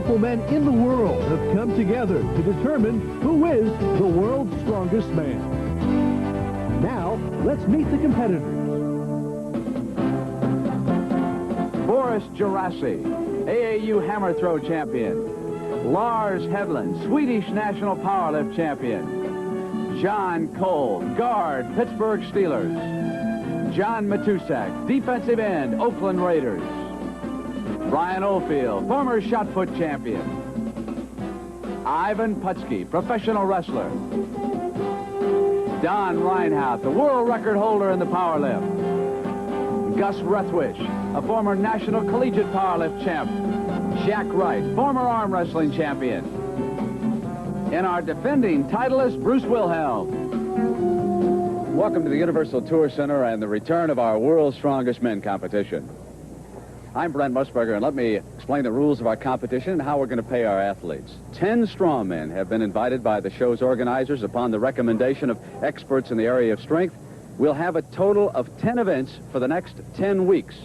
powerful men in the world have come together to determine who is the world's strongest man. Now, let's meet the competitors. Boris Gerassi, AAU hammer throw champion. Lars Hedlund, Swedish national powerlift champion. John Cole, guard, Pittsburgh Steelers. John Matusak, defensive end, Oakland Raiders. Brian Oldfield, former shot put champion. Ivan Putski, professional wrestler. Don Reinhardt, the world record holder in the powerlift. Gus Rethwish, a former national collegiate powerlift champ. Jack Wright, former arm wrestling champion. And our defending titleist, Bruce Wilhelm. Welcome to the Universal Tour Center and the return of our World's Strongest Men competition. I'm Brent Musburger, and let me explain the rules of our competition and how we're going to pay our athletes. 10 strongmen have been invited by the show's organizers upon the recommendation of experts in the area of strength. We'll have a total of 10 events for the next 10 weeks.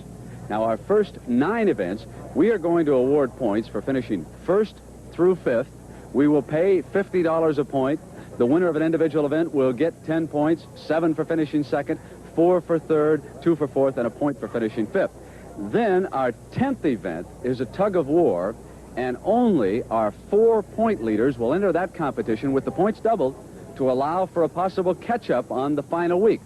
Now, our first 9 events, we are going to award points for finishing 1st through 5th. We will pay $50 a point. The winner of an individual event will get 10 points, 7 for finishing 2nd, 4 for 3rd, 2 for 4th, and a point for finishing 5th. Then our 10th event is a tug of war, and only our 4-point leaders will enter that competition with the points doubled to allow for a possible catch-up on the final week.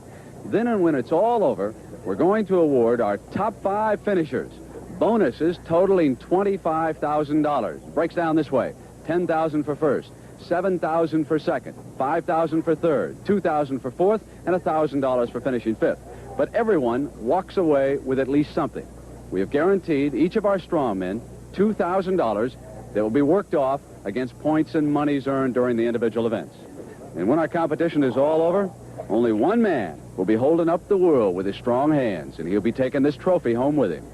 Then, and when it's all over, we're going to award our top 5 finishers bonuses totaling $25,000. Breaks down this way: $10,000 for 1st, $7,000 for 2nd, $5,000 for 3rd, $2,000 for 4th, and $1,000 for finishing 5th. But everyone walks away with at least something. We have guaranteed each of our strongmen $2,000 that will be worked off against points and monies earned during the individual events. And when our competition is all over, only one man will be holding up the world with his strong hands, and he'll be taking this trophy home with him.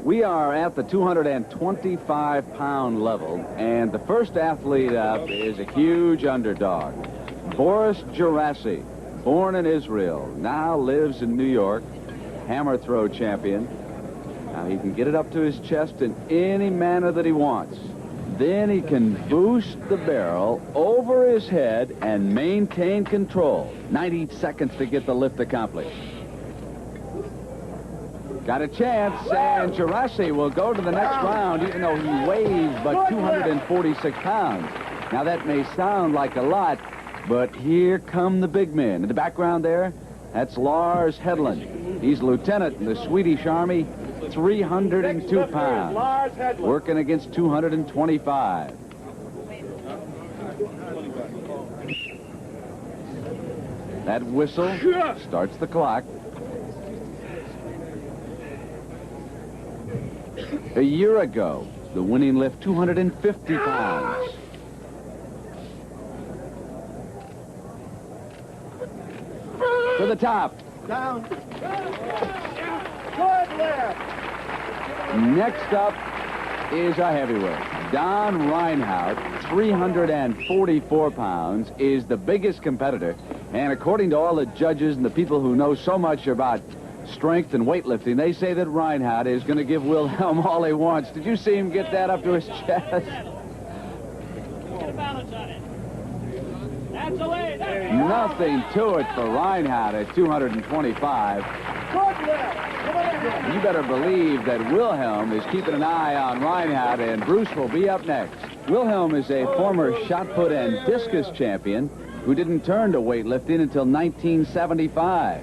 We are at the 225-pound level, and the first athlete up is a huge underdog. Boris Gerassi, born in Israel, now lives in New York, hammer throw champion. Now, he can get it up to his chest in any manner that he wants. Then he can boost the barrel over his head and maintain control. 90 seconds to get the lift accomplished. Got a chance, and Gerassi will go to the next round, even though he weighs but 246 pounds. Now, that may sound like a lot, but here come the big men. In the background there, that's Lars Hedlund. He's lieutenant in the Swedish Army, 302 pounds, working against 225. That whistle starts the clock. A year ago, the winning lift 250 pounds. To the top. Down. Good lift. Next up is a heavyweight. Don Reinhardt, 344 pounds, is the biggest competitor. And according to all the judges and the people who know so much about strength and weightlifting, they say that Reinhardt is going to give Wilhelm all he wants. Did you see him get that up to his chest? Get a balance on it. That's the way. Nothing to it for Reinhardt at 225. You better believe that Wilhelm is keeping an eye on Reinhardt, and Bruce will be up next. Wilhelm is a former shot put and discus champion who didn't turn to weightlifting until 1975.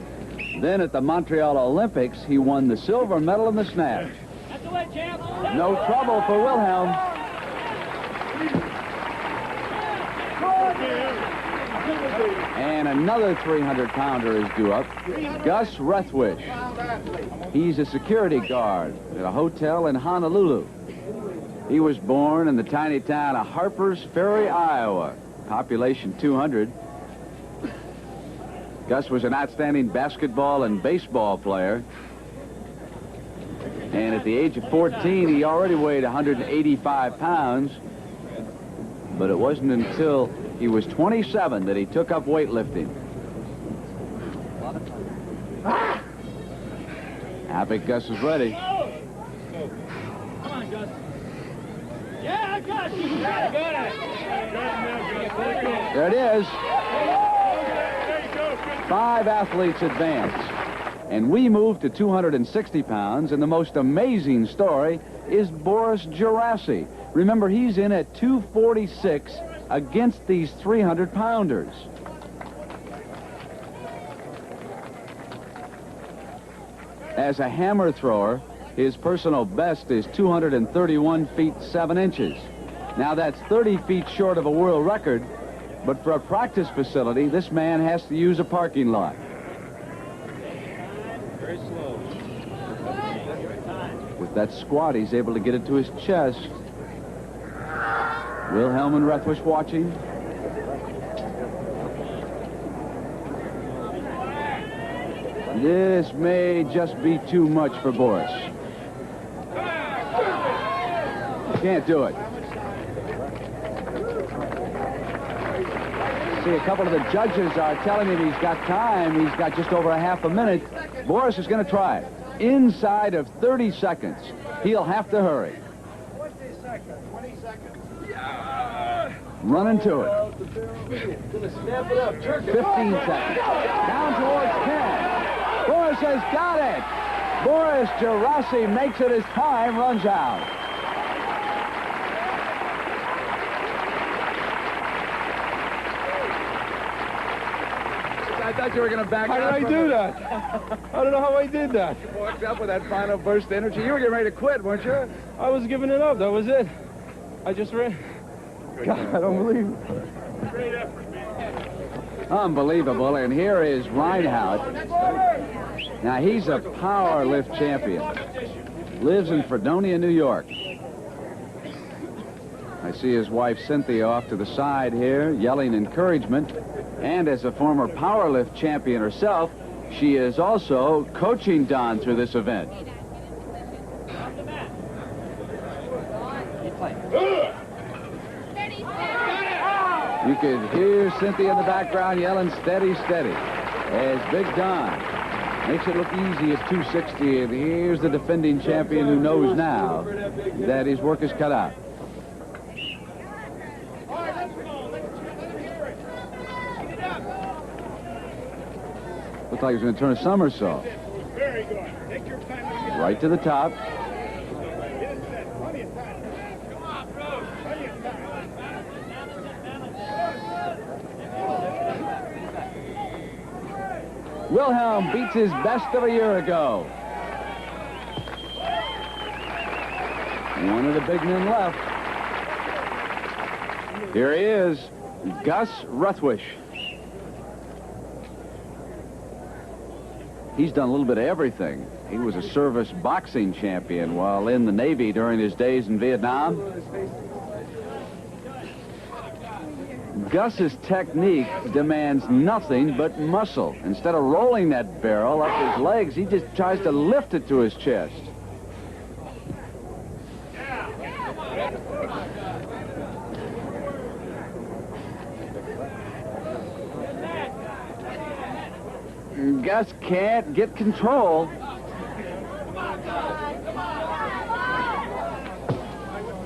Then at the Montreal Olympics, he won the silver medal in the snatch. That's the way, champ. No trouble for Wilhelm. And another 300-pounder is due up. Gus Rethwish. He's a security guard at a hotel in Honolulu. He was born in the tiny town of Harpers Ferry, Iowa. Population 200. Gus was an outstanding basketball and baseball player. And at the age of 14, he already weighed 185 pounds. But it wasn't until he was 27 that he took up weightlifting. I think Gus is ready. Come on, Gus. Yeah, I got you. Got it. There it is. 5 athletes advance. And we move to 260 pounds, and the most amazing story is Boris Gerasi. Remember, he's in at 246 against these 300-pounders. As a hammer thrower, his personal best is 231 feet 7 inches. Now, that's 30 feet short of a world record, but for a practice facility, this man has to use a parking lot. Very slow. With that squat, he's able to get it to his chest. Wilhelm and Rethwish watching. This may just be too much for Boris. Can't do it. See, a couple of the judges are telling him he's got time. He's got just over a half a minute. Boris is going to try it. Inside of 30 seconds, he'll have to hurry. 20 seconds. Running to it. 15 seconds. Down towards 10. Boris has got it. Boris Gerasi makes it as time runs out. I thought you were going to back How out. did I do that? I don't know how I did that. You walked up with that final burst of energy. You were getting ready to quit, weren't you? I was giving it up. That was it. I just ran. God, I don't believe it. Great effort, man. Unbelievable. And here is Reinhardt. Now, he's a power lift champion. Lives in Fredonia, New York. I see his wife Cynthia off to the side here, yelling encouragement. And as a former power lift champion herself, she is also coaching Don through this event. You could hear Cynthia in the background yelling, steady, steady, as Big Don makes it look easy at 260. And here's the defending champion who knows now that his work is cut out. Looks like he's going to turn a somersault. Very good. Take your time. Right to the top. Plenty of time. Come on, bro. Plenty of time. Wilhelm beats his best of a year ago. One of the big men left. Here he is, Gus Rethwish. He's done a little bit of everything. He was a service boxing champion while in the Navy during his days in Vietnam. Gus's technique demands nothing but muscle. Instead of rolling that barrel up his legs, he just tries to lift it to his chest. Gus can't get control.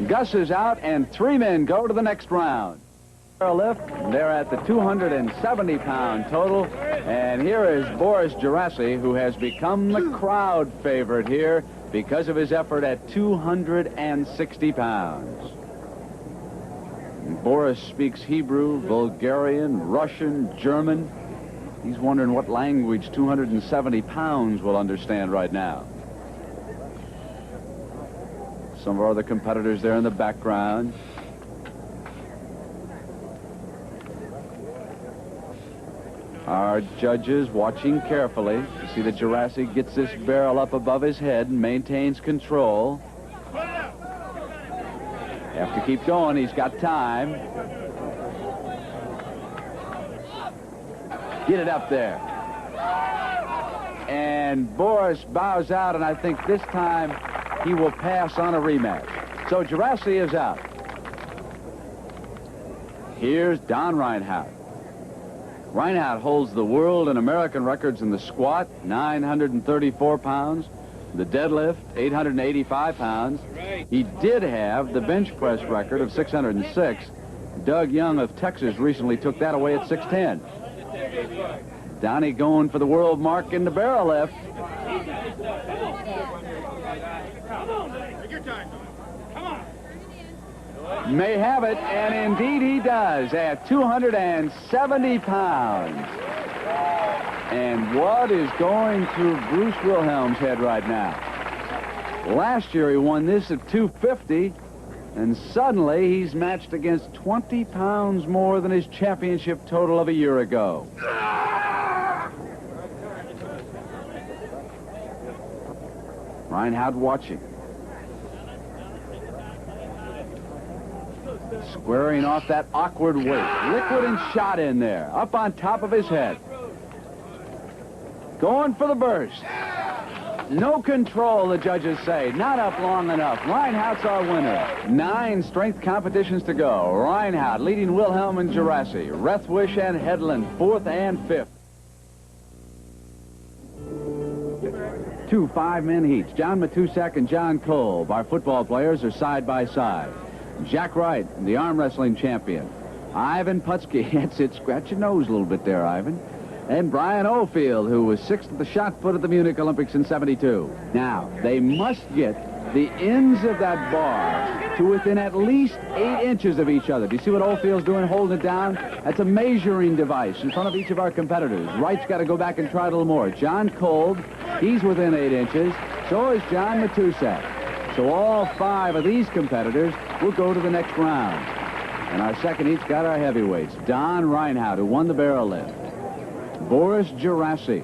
Gus is out, and 3 men go to the next round. Lift, they're at the 270-pound total, and here is Boris Gerasi, who has become the crowd favorite here because of his effort at 260 pounds. Boris speaks Hebrew, Bulgarian, Russian, German. He's wondering what language 270 pounds will understand right now. Some of our other competitors there in the background. Our judges watching carefully to see that Gerasi gets this barrel up above his head and maintains control. Have to keep going. He's got time. Get it up there. And Boris bows out, and I think this time he will pass on a rematch. So Gerasi is out. Here's Don Reinhardt. Reinhardt holds the world and American records in the squat, 934 pounds, The deadlift, 885 pounds. He did have the bench press record of 606. Doug Young of Texas recently took that away at 610. Donnie going for the world mark in the barrel lift. May have it, and indeed he does, at 270 pounds. And what is going through Bruce Wilhelm's head right now? Last year he won this at 250, and suddenly he's matched against 20 pounds more than his championship total of a year ago. Reinhardt watching. Squaring off that awkward weight. Liquid and shot in there. Up on top of his head. Going for the burst. No control, the judges say. Not up long enough. Reinhardt's our winner. 9 strength competitions to go. Reinhardt leading Wilhelm and Gerasi. Rethwish and Hedlund, 4th and 5th. 2 5-man heats. John Matusak and John Kolb, our football players, are side by side. Jack Wright, the arm wrestling champion. Ivan Putski, that's it. Scratch your nose a little bit there, Ivan. And Brian Oldfield, who was 6th at the shot put at the Munich Olympics in '72. Now, they must get the ends of that bar to within at least 8 inches of each other. Do you see what Oldfield's doing, holding it down? That's a measuring device in front of each of our competitors. Wright's got to go back and try a little more. John Kolb, he's within 8 inches. So is John Matusak. So all 5 of these competitors will go to the next round. And our second heat's got our heavyweights. Don Reinhardt, who won the barrel lift. Boris Gerasi.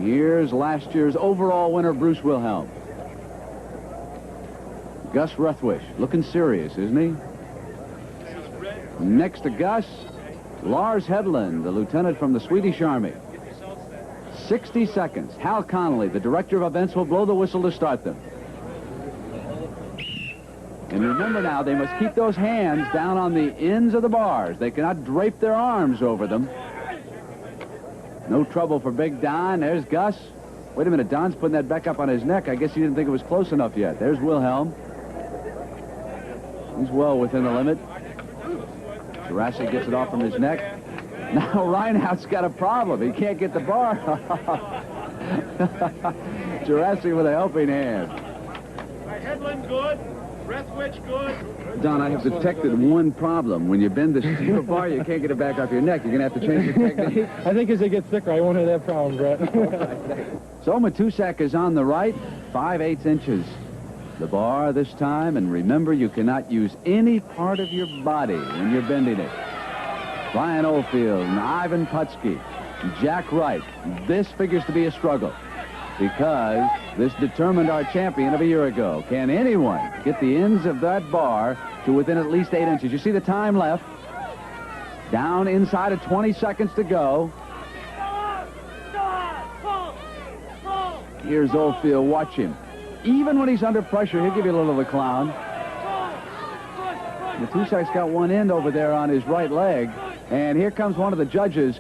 Here's last year's overall winner, Bruce Wilhelm. Gus Rethwish, looking serious, isn't he? Next to Gus, Lars Hedlund, the lieutenant from the Swedish Army. 60 seconds. Hal Connolly, the director of events, will blow the whistle to start them. And remember now, they must keep those hands down on the ends of the bars. They cannot drape their arms over them. No trouble for Big Don. There's Gus. Wait a minute, Don's putting that back up on his neck. I guess he didn't think it was close enough yet. There's Wilhelm. He's well within the limit. Gerasi gets it off from his neck. Now Reinhardt's got a problem. He can't get the bar. Gerasi with a helping hand. Hedlund good. Rethwish good. Don, I have detected one problem. When you bend the steel bar, you can't get it back off your neck. You're going to have to change your technique. I think as they get thicker, I won't have that problem, Brett. So Matusak is on the right, 5/8 inches. The bar this time, and remember, you cannot use any part of your body when you're bending it. Brian Oldfield and Ivan Putski, Jack Wright. This figures to be a struggle, because this determined our champion of a year ago. Can anyone get the ends of that bar to within at least 8 inches? You see the time left. Down inside of 20 seconds to go. Here's Oldfield. Watch him. Even when he's under pressure, he'll give you a little of a clown. Matusak's got one end over there on his right leg. And here comes one of the judges.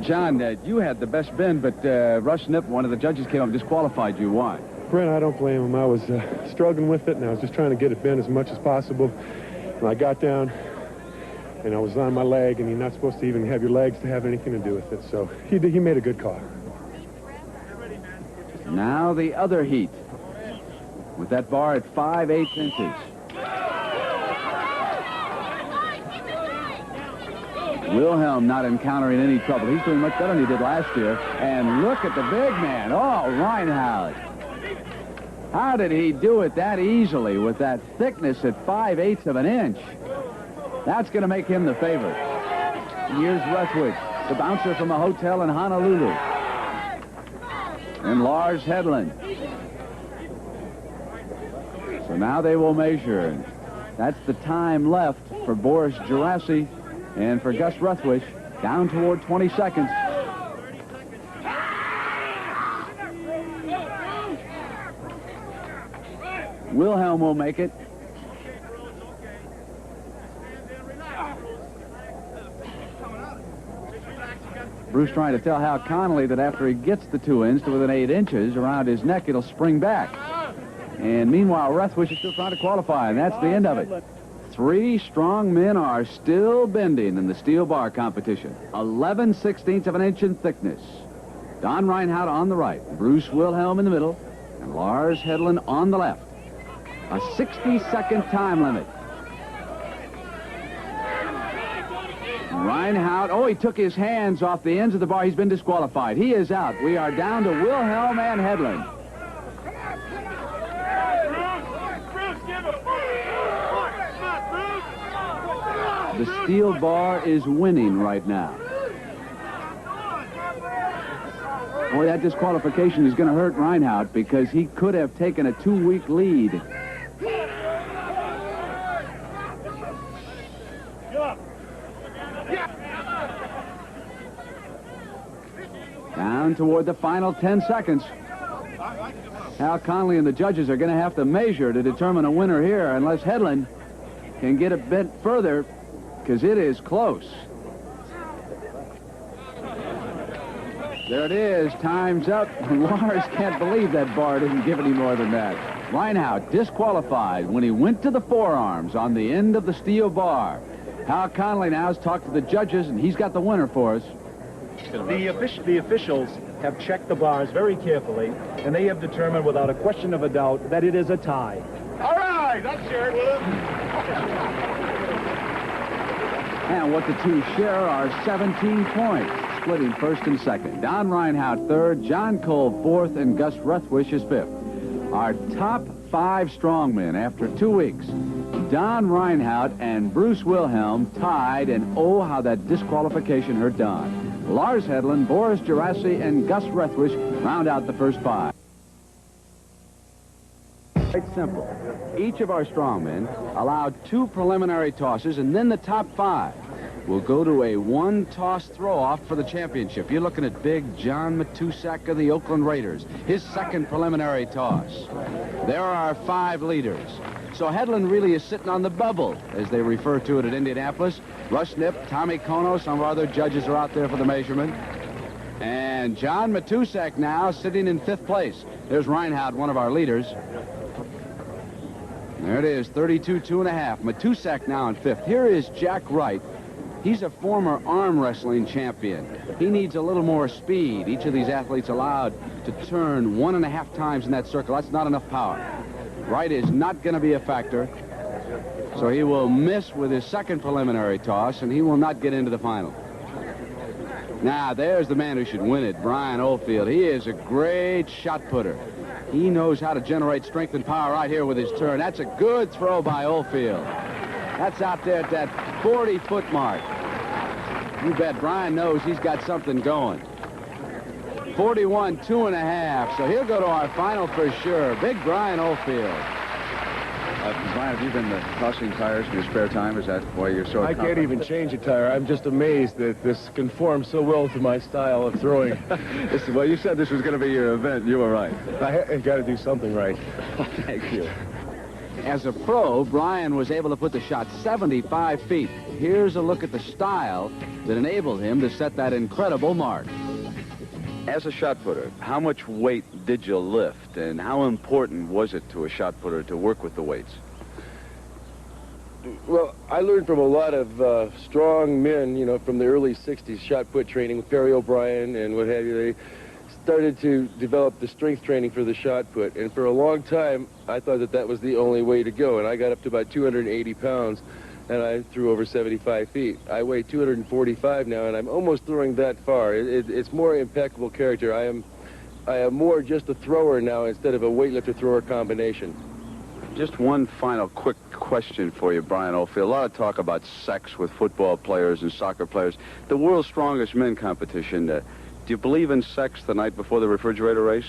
John, you had the best bend, but Russ Nipp, one of the judges, came up and disqualified you. Why? Brent, I don't blame him. I was struggling with it, and I was just trying to get it bent as much as possible. When I got down, and I was on my leg, and you're not supposed to even have your legs to have anything to do with it. So he made a good call. Now the other heat, with that bar at 5/8 inches. Wilhelm not encountering any trouble. He's doing much better than he did last year. And look at the big man. Oh, Reinhardt. How did he do it that easily with that thickness at 5/8 of an inch? That's going to make him the favorite. Here's Rethwish, the bouncer from a hotel in Honolulu. And Lars Hedlund. So now they will measure. That's the time left for Boris Gerasi and for Gus Rethwish, down toward 20 seconds. Wilhelm will make it. Bruce trying to tell Hal Connolly that after he gets the 2 ends to within 8 inches around his neck, it'll spring back. And meanwhile, Rethwish is still trying to qualify, and that's the end of it. 3 strong men are still bending in the steel bar competition. 11/16 of an inch in thickness. Don Reinhardt on the right, Bruce Wilhelm in the middle, and Lars Hedlund on the left. A 60-second time limit. Reinhardt, oh, he took his hands off the ends of the bar. He's been disqualified. He is out. We are down to Wilhelm and Hedlund. The steel bar is winning right now. Boy, that disqualification is going to hurt Reinhardt because he could have taken a 2-week lead. Down toward the final 10 seconds. Hal Connolly and the judges are going to have to measure to determine a winner here unless Hedlund can get a bit further, because it is close. There it is. Time's up. Lars can't believe that bar didn't give any more than that. Reinhardt disqualified when he went to the forearms on the end of the steel bar. Hal Connolly now has talked to the judges, and he's got the winner for us. The officials have checked the bars very carefully, and they have determined without a question of a doubt that it is a tie. All right, that's shared with him. And what the two share are 17 points, splitting first and second. Don Reinhardt third, John Cole fourth, and Gus Rethwish is fifth. Our top 5 strongmen after 2 weeks. Don Reinhardt and Bruce Wilhelm tied, and oh, how that disqualification hurt Don. Lars Hedlund, Boris Gerassi, and Gus Rethwish round out the first 5. Quite simple. Each of our strongmen allowed 2 preliminary tosses, and then the top 5 will go to a 1-toss throw-off for the championship. You're looking at big John Matusak of the Oakland Raiders, his second preliminary toss. There are our 5 leaders. So Hedlund really is sitting on the bubble, as they refer to it at Indianapolis. Russ Nip, Tommy Kono, some of our other judges are out there for the measurement. And John Matusak now sitting in 5th place. There's Reinhardt, one of our leaders. There it is, 32.5. Matusak now in 5th. Here is Jack Wright. He's a former arm wrestling champion. He needs a little more speed. Each of these athletes allowed to turn 1.5 times in that circle. That's not enough power. Wright is not going to be a factor, so he will miss with his second preliminary toss, and he will not get into the final. Now, there's the man who should win it, Brian Oldfield. He is a great shot putter. He knows how to generate strength and power right here with his turn. That's a good throw by Oldfield. That's out there at that 40-foot mark. You bet Brian knows he's got something going. 41, 2.5, so he'll go to our final for sure. Big Brian Oldfield. Brian, have you been tossing tires in your spare time? Is that why you're so I can't even change a tire. I'm just amazed that this conforms so well to my style of throwing. Well, you said this was going to be your event. You were right. I got to do something right. Thank you. As a pro, Brian was able to put the shot 75 feet. Here's a look at the style that enabled him to set that incredible mark. As a shot putter, how much weight did you lift, and how important was it to a shot putter to work with the weights? Well, I learned from a lot of strong men, you know, from the early 60s, shot put training with Perry O'Brien and what have you. They started to develop the strength training for the shot put, and for a long time, I thought that that was the only way to go, and I got up to about 280 pounds, and I threw over 75 feet. I weigh 245 now, and I'm almost throwing that far. It's more impeccable character. I am more just a thrower now instead of a weightlifter-thrower combination. Just one final quick question for you, Brian Oldfield. A lot of talk about sex with football players and soccer players. The world's strongest men competition, do you believe in sex the night before the refrigerator race?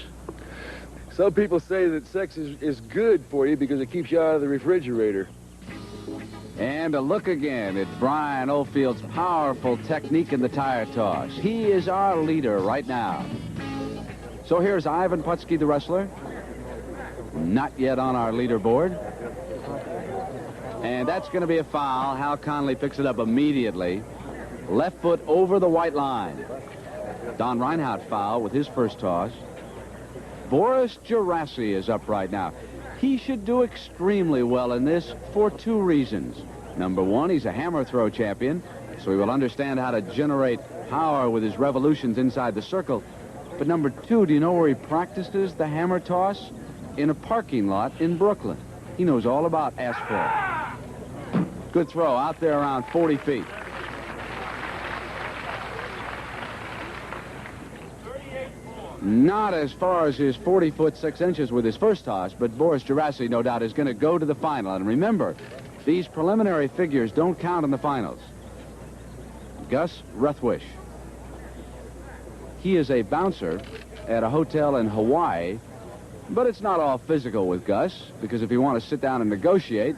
Some people say that sex is good for you because it keeps you out of the refrigerator. And a look again at Brian Oldfield's powerful technique in the tire toss. He is our leader right now. So here's Ivan Putski, the wrestler. Not yet on our leaderboard. And that's going to be a foul. Hal Connolly picks it up immediately. Left foot over the white line. Don Reinhardt foul with his first toss. Boris Gerassi is up right now. He should do extremely well in this for two reasons. Number one, he's a hammer throw champion, so he will understand how to generate power with his revolutions inside the circle. But number two, do you know where he practices the hammer toss? In a parking lot in Brooklyn. He knows all about asphalt. Good throw out there around 40 feet. Not as far as his 40 foot 6 inches with his first toss, but Boris Gerassi, no doubt, is going to go to the final. And remember, these preliminary figures don't count in the finals. Gus Ruthwish. He is a bouncer at a hotel in Hawaii, but it's not all physical with Gus, because if you want to sit down and negotiate,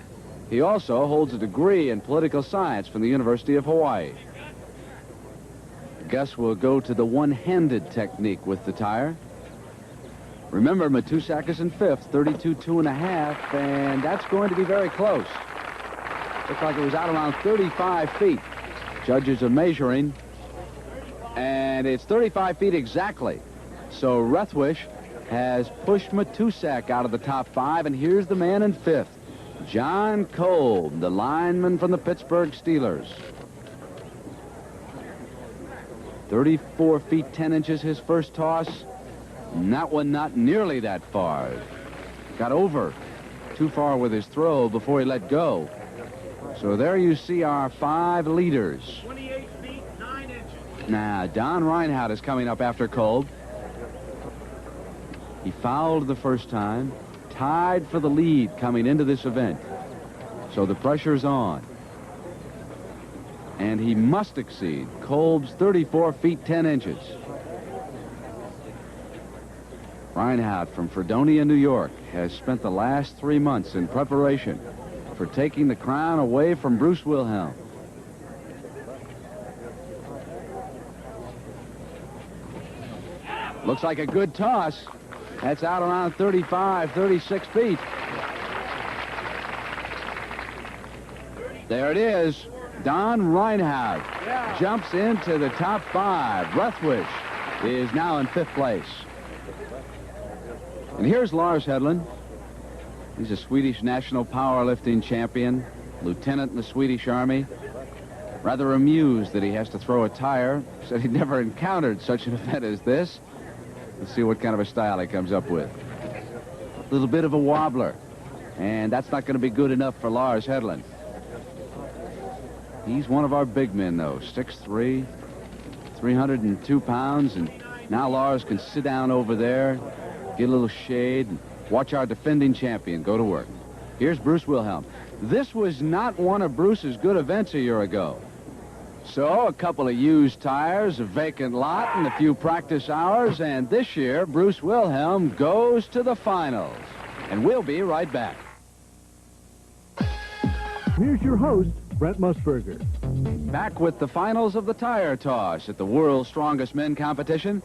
he also holds a degree in political science from the University of Hawaii. Gus will go to the one-handed technique with the tire. Remember, Matusak is in fifth, 32.5, and that's going to be very close. Looks like it was out around 35 feet. Judges are measuring, and it's 35 feet exactly. So Ruthwish has pushed Matusak out of the top five, and here's the man in fifth, John Kolb, the lineman from the Pittsburgh Steelers. 34 feet 10 inches his first toss, and that one not nearly that far. Got over too far with his throw before he let go. So there you see our five leaders. 28 feet 9 inches. Now, Don Reinhardt is coming up after Kolb. He fouled the first time, tied for the lead coming into this event. So the pressure's on. And he must exceed Kolb's 34 feet 10 inches. Reinhardt from Fredonia, New York, has spent the last 3 months in preparation for taking the crown away from Bruce Wilhelm. Looks like a good toss. That's out around 35, 36 feet. There it is. Don Reinhardt jumps into the top five. Ruthwish is now in fifth place. And here's Lars Hedlund. He's a Swedish national powerlifting champion, lieutenant in the Swedish Army. Rather amused that he has to throw a tire. Said he'd never encountered such an event as this. Let's see what kind of a style he comes up with. A little bit of a wobbler. And that's not going to be good enough for Lars Hedlund. He's one of our big men, though. 6'3", 302 pounds. And now Lars can sit down over there, get a little shade, and watch our defending champion go to work. Here's Bruce Wilhelm. This was not one of Bruce's good events a year ago. So a couple of used tires, a vacant lot, and a few practice hours. And this year, Bruce Wilhelm goes to the finals. And we'll be right back. Here's your host, Brent Musburger. Back with the finals of the tire toss at the World's Strongest Men competition.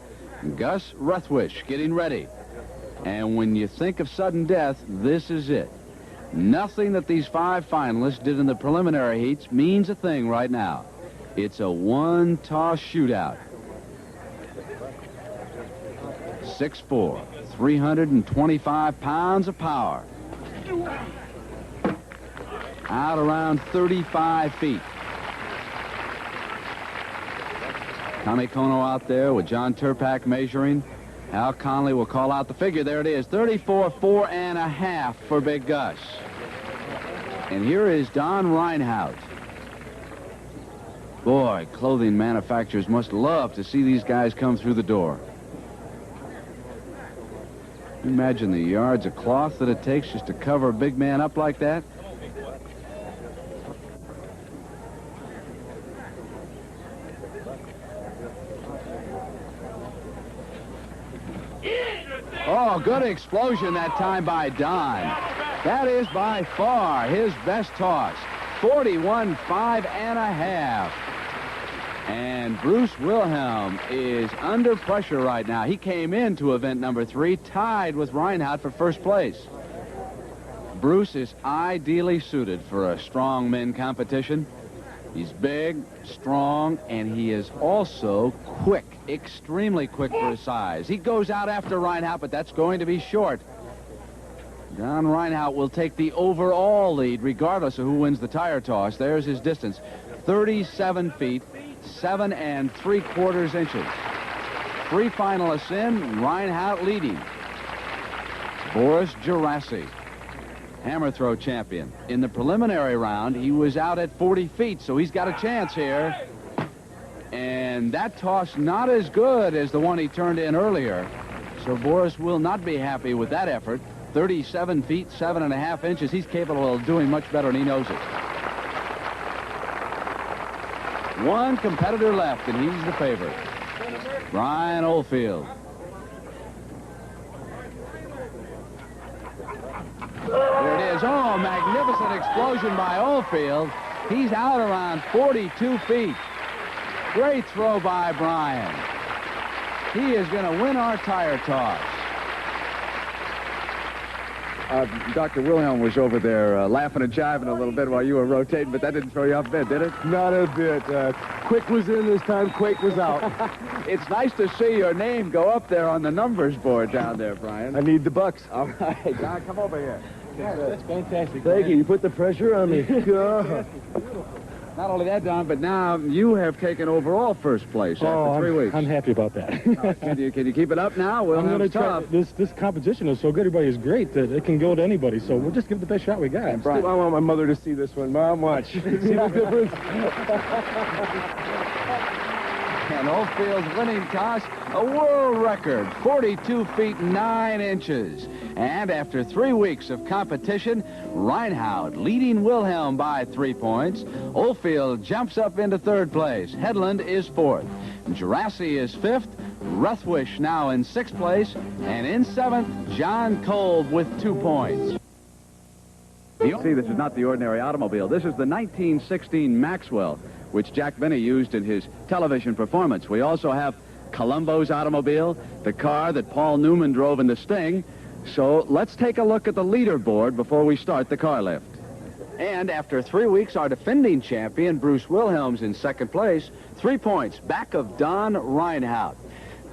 Gus Ruthwish getting ready. And when you think of sudden death, this is it. Nothing that these five finalists did in the preliminary heats means a thing right now. It's a one-toss shootout. 6'4", 325 pounds of power. Out around 35 feet. Tommy Kono out there with John Turpak measuring. Al Conley will call out the figure. There it is, 34.5 for Big Gus. And here is Don Reinhardt. Boy, clothing manufacturers must love to see these guys come through the door. Imagine the yards of cloth that it takes just to cover a big man up like that. Oh, good explosion that time by Don. That is by far his best toss. 41.5 And Bruce Wilhelm is under pressure right now. He came into event number 3, tied with Reinhardt for first place. Bruce is ideally suited for a strong men competition. He's big, strong, and he is also quick, extremely quick for his size. He goes out after Reinhardt, but that's going to be short. Don Reinhardt will take the overall lead, regardless of who wins the tire toss. There's his distance, 37 feet, 7 3/4 inches. 3 finalists in, Reinhardt leading. Boris Gerasi, hammer throw champion. In the preliminary round, he was out at 40 feet, so he's got a chance here. And that toss not as good as the one he turned in earlier. So Boris will not be happy with that effort. 37 feet, 7 1/2 inches. He's capable of doing much better, and he knows it. One competitor left, and he's the favorite. Brian Oldfield. There it is. Oh, magnificent explosion by Oldfield. He's out around 42 feet. Great throw by Brian. He is going to win our tire toss. Dr. Wilhelm was over there laughing and jiving a little bit while you were rotating, but that didn't throw you off a bit, did it? Not a bit. Quick was in this time, Quake was out. It's nice to see your name go up there on the numbers board down there, Brian. I need the bucks. All right, Don, come over here. That's fantastic. Thank you. You put the pressure on me. Not only that, Don, but now you have taken overall first place after 3 weeks. I'm happy about that. Can you keep it up now? I'm going to try. This competition is so good. Everybody is great that it can go to anybody. So we'll just give it the best shot we got. I want my mother to see this one. Mom, watch. See the difference? And Oldfield's winning toss, a world record, 42 feet 9 inches. And after 3 weeks of competition, Reinhardt leading Wilhelm by 3 points. Oldfield jumps up into 3rd place. Hedlund is 4th. Gerasi is 5th. Ruthwish now in 6th place. And in 7th, John Kolb with 2 points. See, this is not the ordinary automobile. This is the 1916 Maxwell, which Jack Benny used in his television performance. We also have Columbo's automobile, the car that Paul Newman drove in the Sting. So let's take a look at the leaderboard before we start the car lift. And after 3 weeks, our defending champion, Bruce Wilhelm's in 2nd place, 3 points back of Don Reinhardt.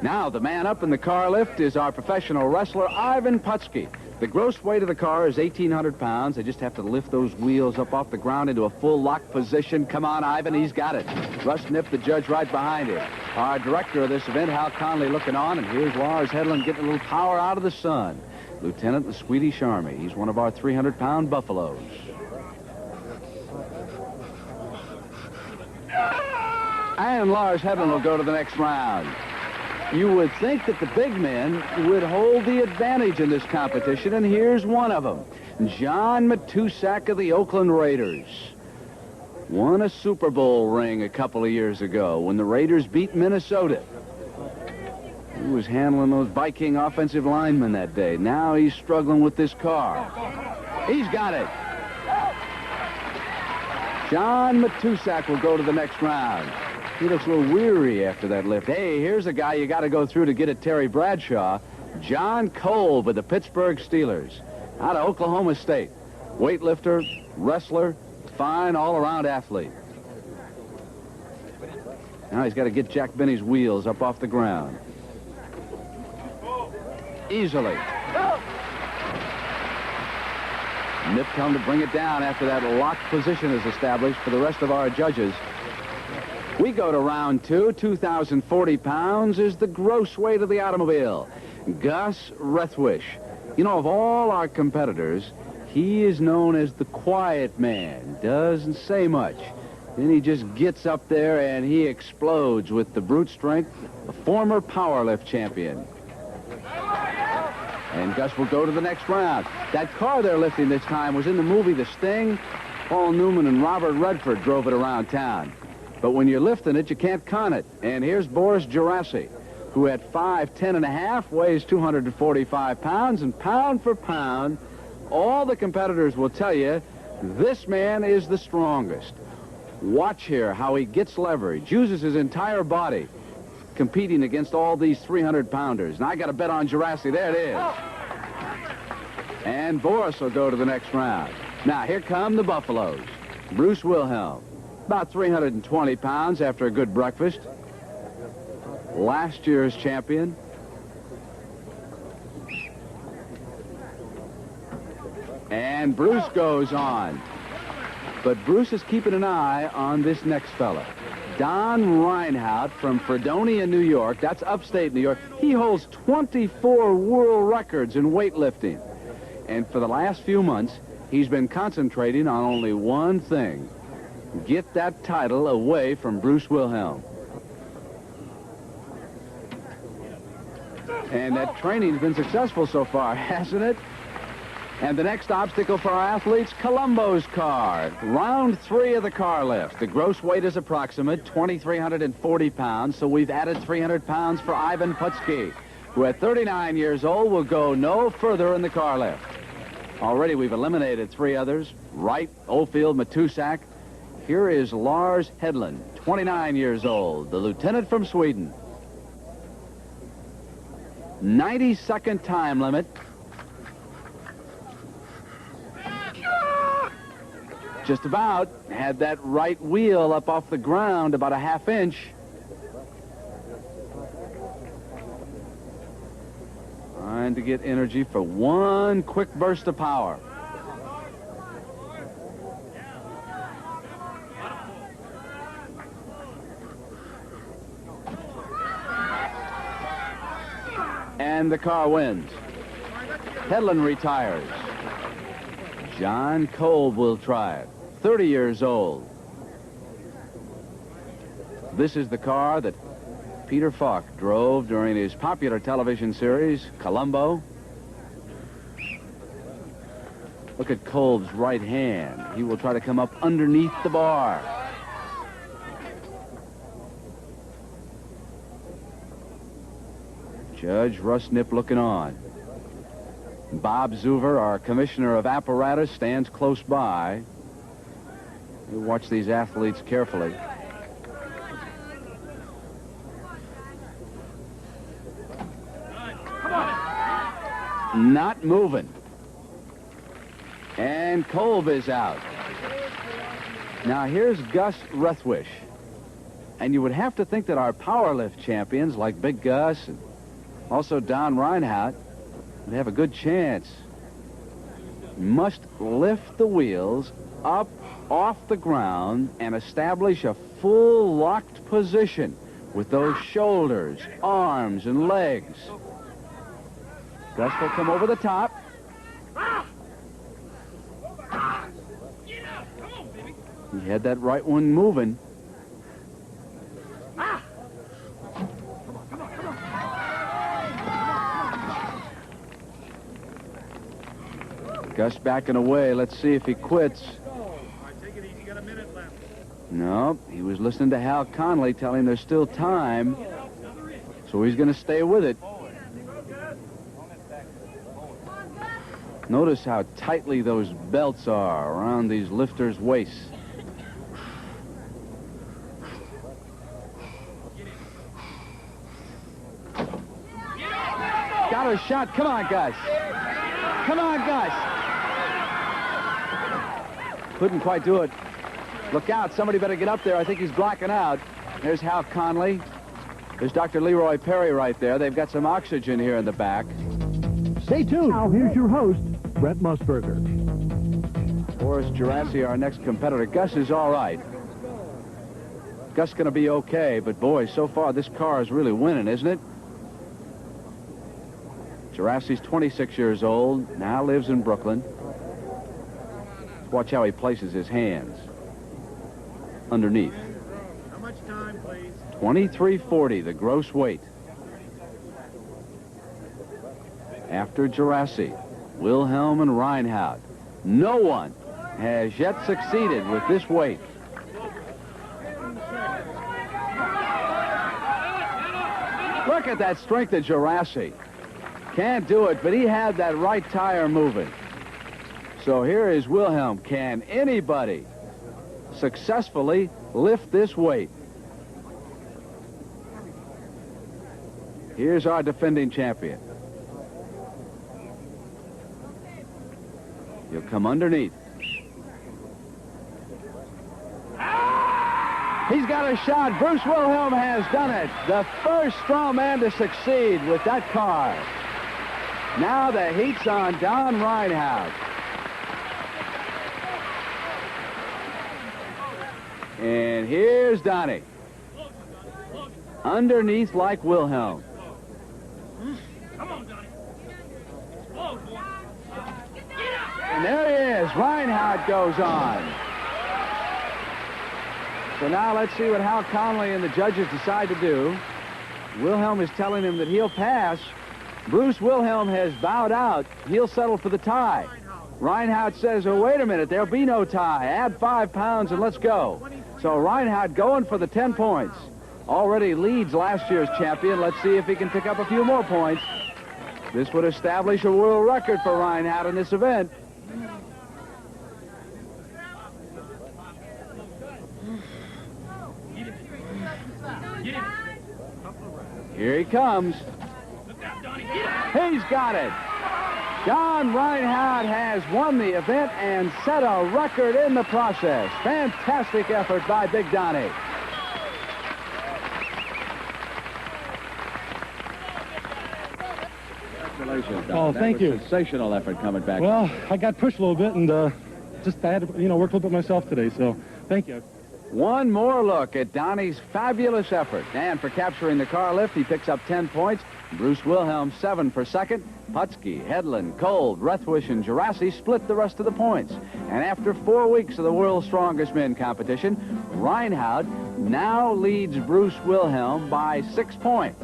Now, the man up in the car lift is our professional wrestler, Ivan Putski. The gross weight of the car is 1,800 pounds. They just have to lift those wheels up off the ground into a full lock position. Come on, Ivan, he's got it. Russ Nipp, the judge, right behind him. Our director of this event, Hal Conley, looking on, and here's Lars Hedlund getting a little power out of the sun. Lieutenant the Swedish Army. He's one of our 300-pound buffaloes. And Lars Hedlund will go to the next round. You would think that the big men would hold the advantage in this competition, and here's one of them. John Matusak of the Oakland Raiders. Won a Super Bowl ring a couple of years ago when the Raiders beat Minnesota. He was handling those Viking offensive linemen that day. Now he's struggling with this car. He's got it. John Matusak will go to the next round. He looks a little weary after that lift. Hey, here's a guy you got to go through to get at Terry Bradshaw. John Kolb with the Pittsburgh Steelers. Out of Oklahoma State. Weightlifter, wrestler, fine all-around athlete. Now he's got to get Jack Benny's wheels up off the ground. Easily. Nip come to bring it down after that locked position is established for the rest of our judges. We go to round 2. 2,040 pounds is the gross weight of the automobile. Gus Ruthwish. You know, of all our competitors, he is known as the quiet man. Doesn't say much. Then he just gets up there and he explodes with the brute strength, a former powerlift champion. And Gus will go to the next round. That car they're lifting this time was in the movie The Sting. Paul Newman and Robert Redford drove it around town. But when you're lifting it, you can't con it. And here's Boris Gerasi, who at 5'10 and a half weighs 245 pounds. And pound for pound, all the competitors will tell you this man is the strongest. Watch here how he gets leverage, uses his entire body, competing against all these 300-pounders. And I got a bet on Gerasi. There it is. And Boris will go to the next round. Now, here come the Buffaloes. Bruce Wilhelm, About 320 pounds after a good breakfast. Last year's champion. And Bruce goes on. But Bruce is keeping an eye on this next fella. Don Reinhardt from Fredonia, New York. That's upstate New York. He holds 24 world records in weightlifting. And for the last few months, he's been concentrating on only one thing. Get that title away from Bruce Wilhelm. And that training's been successful so far, hasn't it? And the next obstacle for our athletes, Columbo's car. Round 3 of the car lift. The gross weight is approximate 2,340 pounds, so we've added 300 pounds for Ivan Putski, who at 39 years old will go no further in the car lift. Already we've eliminated 3 others, Wright, Oldfield, Matusak. Here is Lars Hedlund, 29 years old, the lieutenant from Sweden. 90-second time limit. Just about had that right wheel up off the ground about a half inch. Trying to get energy for one quick burst of power. And the car wins. Hedlund retires. John Kolb will try it. 30 years old. This is the car that Peter Falk drove during his popular television series, Columbo. Look at Kolb's right hand. He will try to come up underneath the bar. Judge Russ Knipp looking on. Bob Zuver, our commissioner of apparatus, stands close by. We watch these athletes carefully. Not moving. And Kolb is out. Now here's Gus Ruthwish. And you would have to think that our power lift champions like Big Gus and also Don Reinhardt would have a good chance. Must lift the wheels up off the ground and establish a full locked position with those shoulders, arms, and legs. Gus will come over the top. He had that right one moving. Gus backing away. Let's see if he quits. Take it easy. Got a minute left. No, he was listening to Hal Conley telling him there's still time. So he's going to stay with it. Notice how tightly those belts are around these lifters' waists. Got a shot. Come on, Gus. Come on, Gus. Couldn't quite do it. Look out. Somebody better get up there. I think he's blacking out. There's Hal Conley. There's Dr. Leroy Perry right there. They've got some oxygen here in the back. Stay tuned. Now, here's your host, Brett Musburger. Boris Gerassi, our next competitor. Gus is all right. Gus going to be okay, but boy, so far this car is really winning, isn't it? Gerassi's 26 years old, now lives in Brooklyn. Watch how he places his hands underneath. How much time, please? 2340, the gross weight. After Gerassi, Wilhelm and Reinhardt. No one has yet succeeded with this weight. Look at that strength of Gerassi. Can't do it, but he had that right tire moving. So here is Wilhelm. Can anybody successfully lift this weight? Here's our defending champion. He'll come underneath. He's got a shot. Bruce Wilhelm has done it. The first strongman to succeed with that car. Now the heat's on Don Reinhardt. And here's Donnie. Underneath like Wilhelm. Come on, Donnie. Whoa, boy. And there he is. Reinhardt goes on. So now let's see what Hal Conley and the judges decide to do. Wilhelm is telling him that he'll pass. Bruce Wilhelm has bowed out. He'll settle for the tie. Reinhardt says, oh, wait a minute, there'll be no tie. Add 5 pounds and let's go. So Reinhardt going for the 10 points. Already leads last year's champion. Let's see if he can pick up a few more points. This would establish a world record for Reinhardt in this event. Here he comes. He's got it. Don Reinhardt has won the event and set a record in the process. Fantastic effort by Big Donnie. Congratulations, Don. Oh, thank you. Sensational effort coming back. Well, I got pushed a little bit, and I had to, work a little bit myself today, so thank you. One more look at Donnie's fabulous effort. And for capturing the car lift, he picks up 10 points. Bruce Wilhelm, 7 for second. Putski, Hedlund, Cold, Rethwish, and Gerasi split the rest of the points. And after 4 weeks of the World's Strongest Men competition, Reinhardt now leads Bruce Wilhelm by 6 points.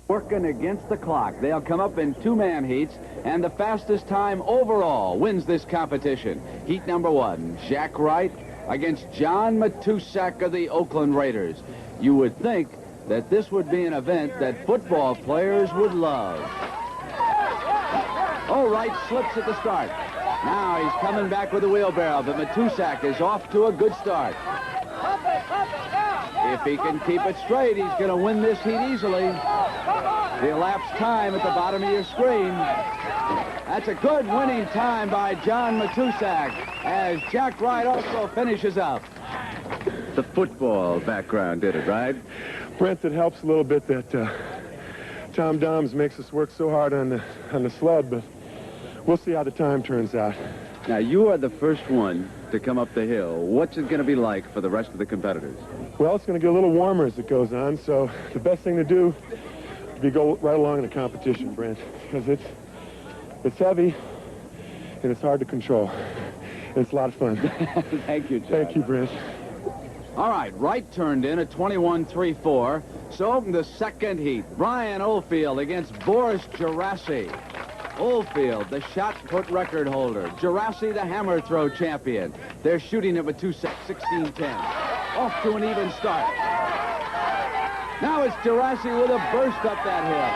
Working against the clock. They'll come up in 2-man heats, and the fastest time overall wins this competition. Heat number 1, Jack Wright against John Matusak of the Oakland Raiders. You would think that this would be an event that football players would love. Oh, Wright slips at the start. Now he's coming back with a wheelbarrow, but Matusak is off to a good start. If he can keep it straight, he's going to win this heat easily. The elapsed time at the bottom of your screen. That's a good winning time by John Matusak as Jack Wright also finishes up. The football background did it, right? Brent, it helps a little bit that Tom Doms makes us work so hard on the sled, but we'll see how the time turns out. Now, you are the first one to come up the hill. What's it going to be like for the rest of the competitors? Well, it's going to get a little warmer as it goes on, so the best thing to do would be go right along in the competition, Brent, because it's heavy and it's hard to control. It's a lot of fun. Thank you, John. Thank you, Brent. All right, Wright turned in at 21.34. So the second heat, Brian Oldfield against Boris Gerasi. Oldfield, the shot put record holder. Gerasi, the hammer throw champion. They're shooting at a 16-10. Off to an even start. Now it's Gerasi with a burst up that hill.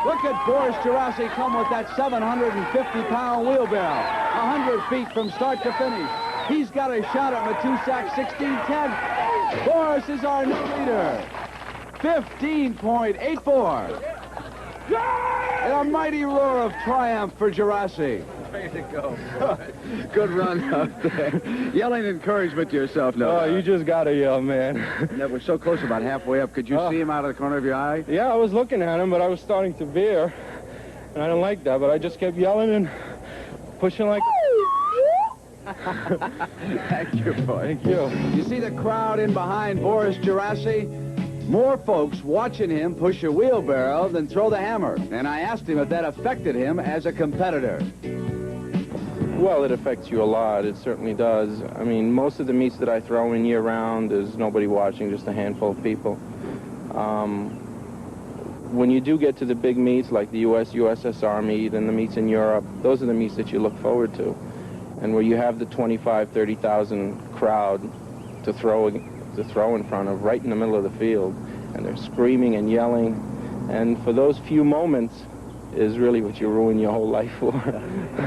Look at Boris Gerasi come with that 750-pound wheelbarrow. 100 feet from start to finish. He's got a shot at Matusak, 16-10. Boris is our new leader. 15.84. And a mighty roar of triumph for Gerasi. Way to go. Good run out there. Yelling encouragement to yourself, no? Oh, you just got to yell, man. That was so close, about halfway up. Could you see him out of the corner of your eye? Yeah, I was looking at him, but I was starting to veer, and I didn't like that, but I just kept yelling and pushing like... Thank you, boy. Thank you. You see the crowd in behind Boris Gerasi? More folks watching him push a wheelbarrow than throw the hammer. And I asked him if that affected him as a competitor. Well, it affects you a lot. It certainly does. I mean, most of the meets that I throw in year-round, there's nobody watching, just a handful of people. When you do get to the big meets like the USSR meet and the meets in Europe, those are the meets that you look forward to. And where you have the 25,000, 30,000 crowd to throw in front of, right in the middle of the field, and they're screaming and yelling, and for those few moments is really what you ruin your whole life for.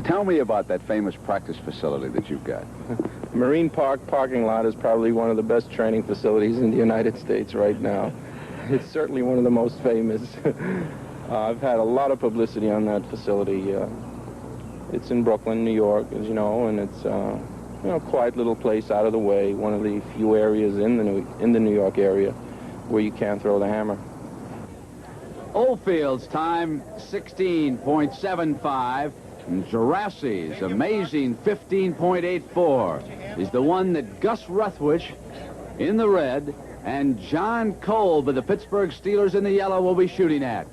Tell me about that famous practice facility that you've got. Marine Park parking lot is probably one of the best training facilities in the United States right now. It's certainly one of the most famous. I've had a lot of publicity on that facility. It's in Brooklyn, New York, as you know, and You know, quiet little place out of the way, one of the few areas in the New York area where you can throw the hammer. Oldfield's time, 16.75. And Gerassi's amazing 15.84 is the one that Gus Ruthwish in the red and John Kolb of the Pittsburgh Steelers in the yellow will be shooting at.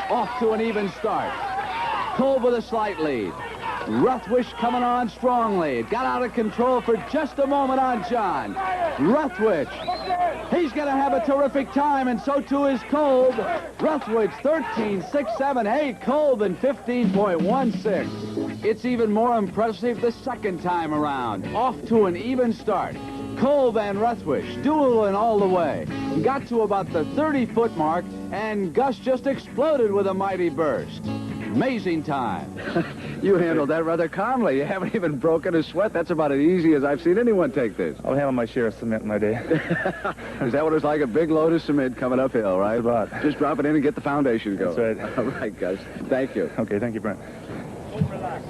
Off to an even start. Kolb with a slight lead. Ruthwish coming on strongly. It got out of control for just a moment on John. Ruthwish. He's going to have a terrific time, and so too is Kolb. Ruthwish 13.678. Kolb in 15.16. It's even more impressive the second time around. Off to an even start. Kolb and Ruthwish dueling all the way. Got to about the 30-foot mark, and Gus just exploded with a mighty burst. Amazing time. You handled that rather calmly. You haven't even broken a sweat. That's about as easy as I've seen anyone take this. I'll handle my share of cement in my day. Is that what it's like? A big load of cement coming uphill, right? That's about. Just drop it in and get the foundation going. That's right. All right, Gus. Thank you. Okay, thank you, Brent.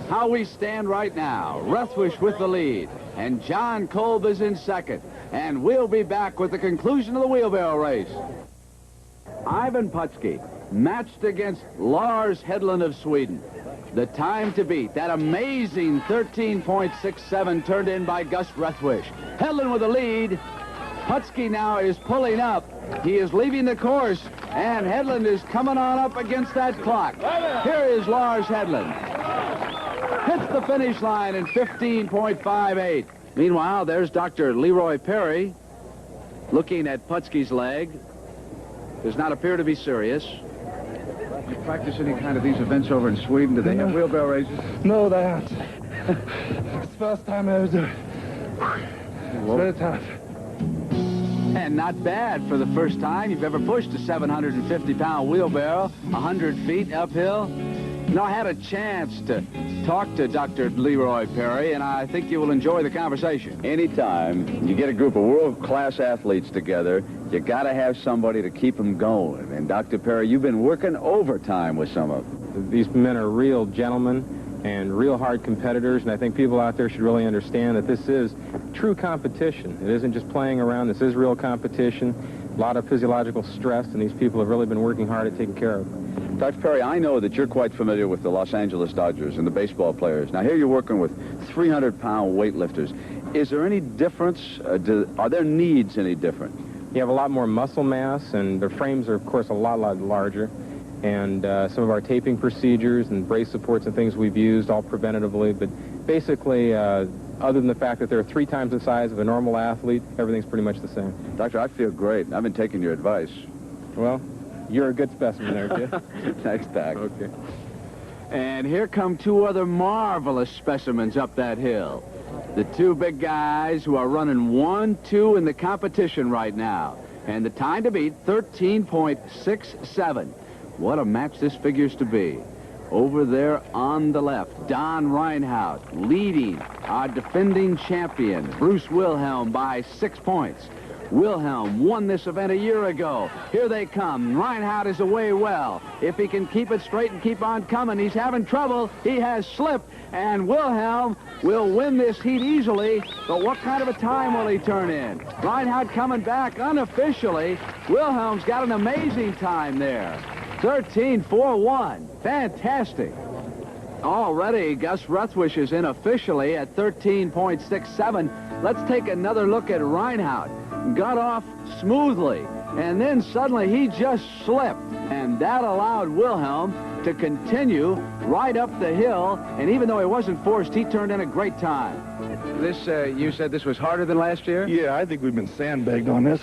How we stand right now. Ruthwish with the lead, and John Kolb is in second. And we'll be back with the conclusion of the wheelbarrow race. Ivan Putski matched against Lars Hedlund of Sweden. The time to beat, that amazing 13.67 turned in by Gus Ruthwish. Hedlund with the lead. Putski now is pulling up. He is leaving the course, and Hedlund is coming on up against that clock. Here is Lars Hedlund. Hits the finish line in 15.58. Meanwhile, there's Dr. Leroy Perry looking at Putski's leg. Does not appear to be serious. You practice any kind of these events over in Sweden? Do they have wheelbarrow races? No, they aren't. It's the first time I ever do it. It's very tough. And not bad for the first time you've ever pushed a 750-pound wheelbarrow, 100 feet uphill. Now, I had a chance to talk to Dr. Leroy Perry, and I think you will enjoy the conversation. Anytime you get a group of world-class athletes together, you got to have somebody to keep them going. And Dr. Perry, you've been working overtime with some of them. These men are real gentlemen and real hard competitors, and I think people out there should really understand that this is true competition. It isn't just playing around. This is real competition. A lot of physiological stress, and these people have really been working hard at taking care of it. Dr. Perry, I know that you're quite familiar with the Los Angeles Dodgers and the baseball players. Now, here you're working with 300-pound weightlifters. Is there any difference? Are their needs any different? You have a lot more muscle mass, and their frames are, of course, a lot larger. And some of our taping procedures and brace supports and things we've used, all preventatively. But basically, other than the fact that they're 3 times the size of a normal athlete, everything's pretty much the same. Doctor, I feel great. I've been taking your advice. Well, you're a good specimen there, kid. Thanks, Doc. Okay. And here come 2 other marvelous specimens up that hill. The 2 big guys who are running 1-2 in the competition right now. And the time to beat, 13.67. What a match this figures to be. Over there on the left, Don Reinhardt leading our defending champion, Bruce Wilhelm, by 6 points. Wilhelm won this event a year ago. Here they come. Reinhardt is away well. If he can keep it straight and keep on coming, he's having trouble. He has slipped, and Wilhelm will win this heat easily. But what kind of a time will he turn in? Reinhardt coming back unofficially. Wilhelm's got an amazing time there. 13.41. Fantastic. Already, Gus Ruthwish is in officially at 13.67. Let's take another look at Reinhardt. Got off smoothly, and then suddenly he just slipped, and that allowed Wilhelm to continue right up the hill, and even though he wasn't forced, he turned in a great time. This, you said this was harder than last year? Yeah, I think we've been sandbagged on this.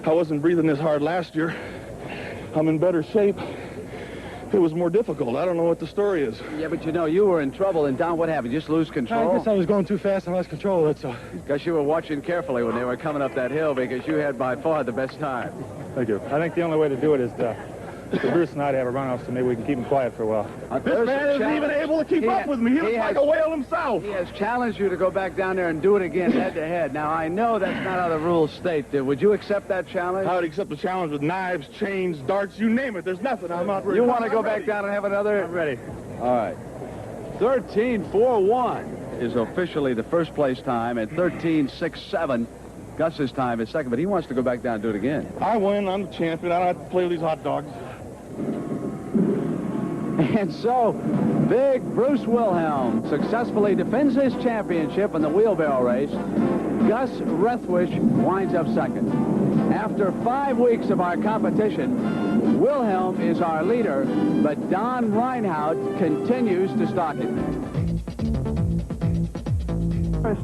I wasn't breathing this hard last year. I'm in better shape. It was more difficult. I don't know what the story is. Yeah, but you know, you were in trouble, and Don, what happened? Just lose control? I guess I was going too fast and lost control, that's all. Because you were watching carefully when they were coming up that hill, because you had by far the best time. Thank you. I think the only way to do it is for Bruce and I to have a runoff, so maybe we can keep him quiet for a while. This man isn't even able to keep up with me. He looks like a whale himself. He has challenged you to go back down there and do it again head-to-head. Now, I know that's not how the rules state. Would you accept that challenge? I would accept the challenge with knives, chains, darts, you name it. There's nothing. I'm not ready. You want to go back down and have another? I'm ready. All right. 13.41 is officially the first place time, and 13.67 Gus's time is second, but he wants to go back down and do it again. I win. I'm the champion. I don't have to play with these hot dogs. And so, big Bruce Wilhelm successfully defends his championship in the wheelbarrow race. Gus Rethwish winds up second. After 5 weeks of our competition, Wilhelm is our leader, but Don Reinhardt continues to stalk it.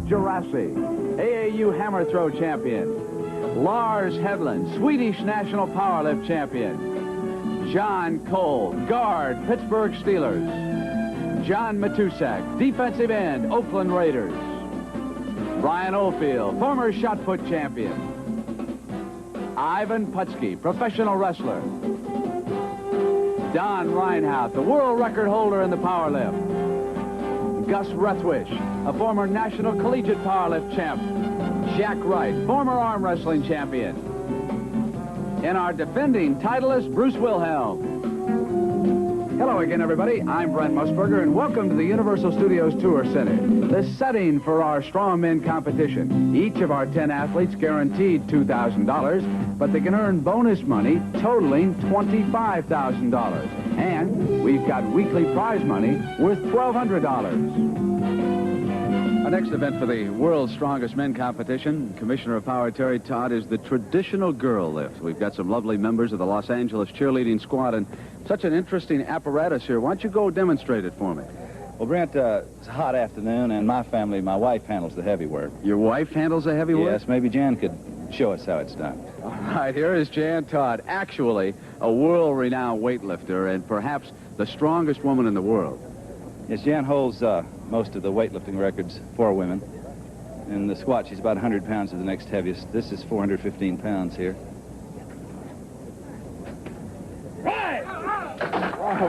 Jurassic, AAU hammer throw champion. Lars Hedlund, Swedish national powerlift champion. John Cole, guard, Pittsburgh Steelers. John Matusak, defensive end, Oakland Raiders. Brian Oldfield, former shot put champion. Ivan Putski, professional wrestler. Don Reinhardt, the world record holder in the powerlift. Gus Rethwish, a former national collegiate powerlift champ. Jack Wright, former arm wrestling champion. And our defending titleist, Bruce Wilhelm. Hello again, everybody. I'm Brent Musburger, and welcome to the Universal Studios Tour Center, the setting for our strongmen competition. Each of our 10 athletes guaranteed $2,000, but they can earn bonus money totaling $25,000. And we've got weekly prize money worth $1,200. Our next event for the World's Strongest Men competition, Commissioner of Power Terry Todd, is the traditional girl lift. We've got some lovely members of the Los Angeles cheerleading squad, and such an interesting apparatus here. Why don't you go demonstrate it for me? Well, Brent, it's a hot afternoon, and my family, my wife handles the heavy work. Your wife handles the heavy work? Yes, maybe Jan could show us how it's done. All right, here is Jan Todd, actually a world-renowned weightlifter and perhaps the strongest woman in the world. Yes, Jan holds most of the weightlifting records for women. In the squat, she's about 100 pounds to the next heaviest. This is 415 pounds here. Right! Oh,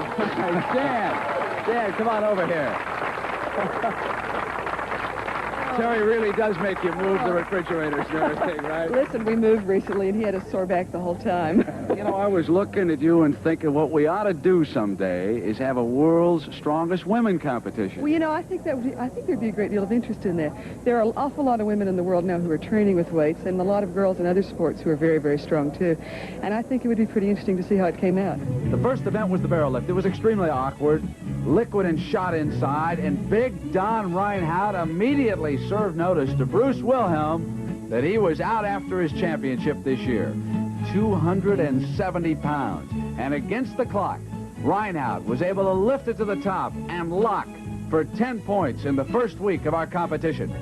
Dan, come on over here. Terry really does make you move the refrigerators and everything, right? Listen, we moved recently, and he had a sore back the whole time. You know, I was looking at you and thinking what we ought to do someday is have a world's strongest women competition. Well, you know, I think there'd be a great deal of interest in that. There are an awful lot of women in the world now who are training with weights, and a lot of girls in other sports who are very, very strong, too. And I think it would be pretty interesting to see how it came out. The first event was the barrel lift. It was extremely awkward, liquid and shot inside, and big Don Reinhardt immediately served notice to Bruce Wilhelm that he was out after his championship this year. 270 pounds. And against the clock, Reinhardt was able to lift it to the top and lock for 10 points in the first week of our competition.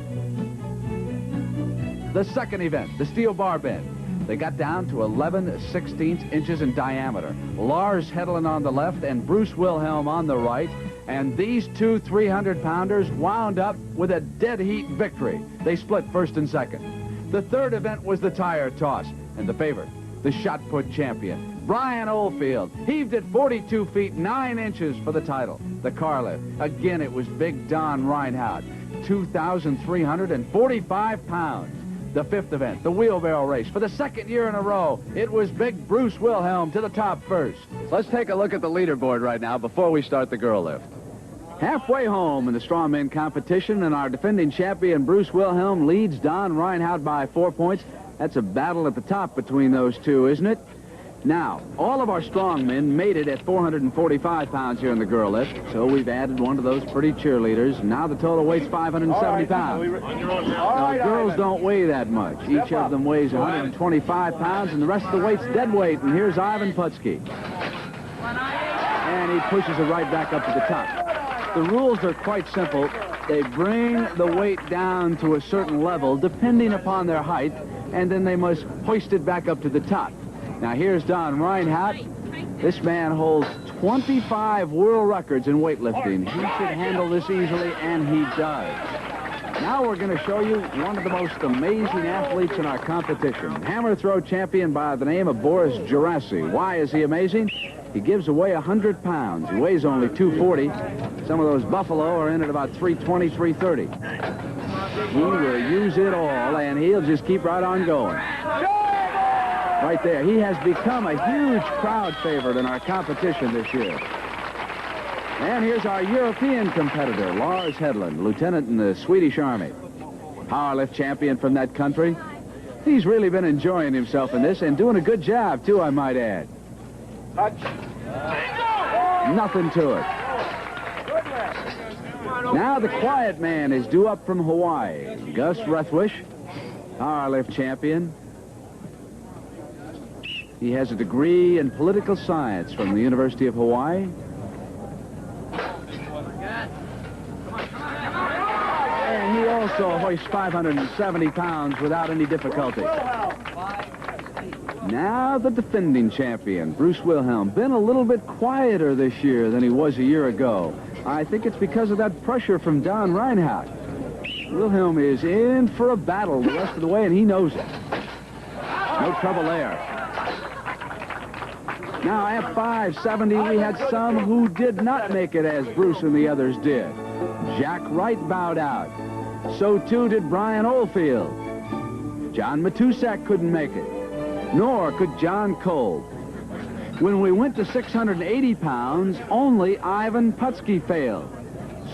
The second event, the steel bar bend. They got down to 11/16 inches in diameter. Lars Hedlund on the left and Bruce Wilhelm on the right. And these two 300-pounders wound up with a dead heat victory. They split first and second. The third event was the tire toss. And the favorite, the shot put champion, Brian Oldfield, heaved at 42 feet 9 inches for the title. The car lift, again, it was big Don Reinhardt, 2,345 pounds. The fifth event, the wheelbarrow race. For the second year in a row, it was big Bruce Wilhelm to the top first. Let's take a look at the leaderboard right now before we start the girl lift. Halfway home in the strongman competition, and our defending champion Bruce Wilhelm leads Don Reinhardt by 4 points. That's a battle at the top between those two, isn't it? Now, all of our strongmen made it at 445 pounds here in the girl lift, so we've added one of those pretty cheerleaders. Now the total weight's 570 pounds. Now, girls don't weigh that much. Each of them weighs 125 pounds, and the rest of the weight's dead weight. And here's Ivan Putski. And he pushes it right back up to the top. The rules are quite simple. They bring the weight down to a certain level, depending upon their height, and then they must hoist it back up to the top. Now, here's Don Reinhardt. This man holds 25 world records in weightlifting. He should handle this easily, and he does. Now we're going to show you one of the most amazing athletes in our competition. Hammer throw champion by the name of Boris Jurassic. Why is he amazing? He gives away 100 pounds. He weighs only 240. Some of those buffalo are in at about 320, 330. He will use it all, and he'll just keep right on going. Right there. He has become a huge crowd favorite in our competition this year. And here's our European competitor, Lars Hedlund, lieutenant in the Swedish Army. Powerlift champion from that country. He's really been enjoying himself in this and doing a good job, too, I might add. Nothing to it. Now the quiet man is due up from Hawaii. Gus Ruthwish, powerlift champion. He has a degree in political science from the University of Hawaii. And he also hoists 570 pounds without any difficulty. Now the defending champion, Bruce Wilhelm, been a little bit quieter this year than he was a year ago. I think it's because of that pressure from Don Reinhardt. Wilhelm is in for a battle the rest of the way, and he knows it. No trouble there. Now at 570, we had some who did not make it as Bruce and the others did. Jack Wright bowed out. So too did Brian Oldfield. John Matusak couldn't make it, nor could John Kolb. When we went to 680 pounds, only Ivan Putski failed.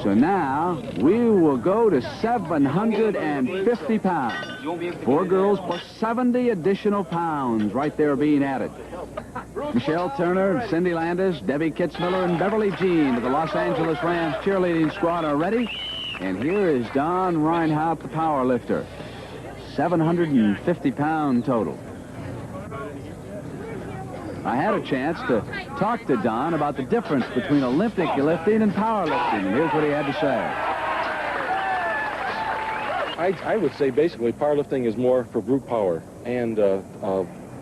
So now we will go to 750 pounds. 4 girls plus 70 additional pounds right there being added. Michelle Turner, Cindy Landis, Debbie Kitzmiller, and Beverly Jean of the Los Angeles Rams cheerleading squad are ready. And here is Don Reinhardt, the power lifter. 750-pound total. I had a chance to talk to Don about the difference between Olympic lifting and powerlifting, and here's what he had to say. I would say basically powerlifting is more for brute power, and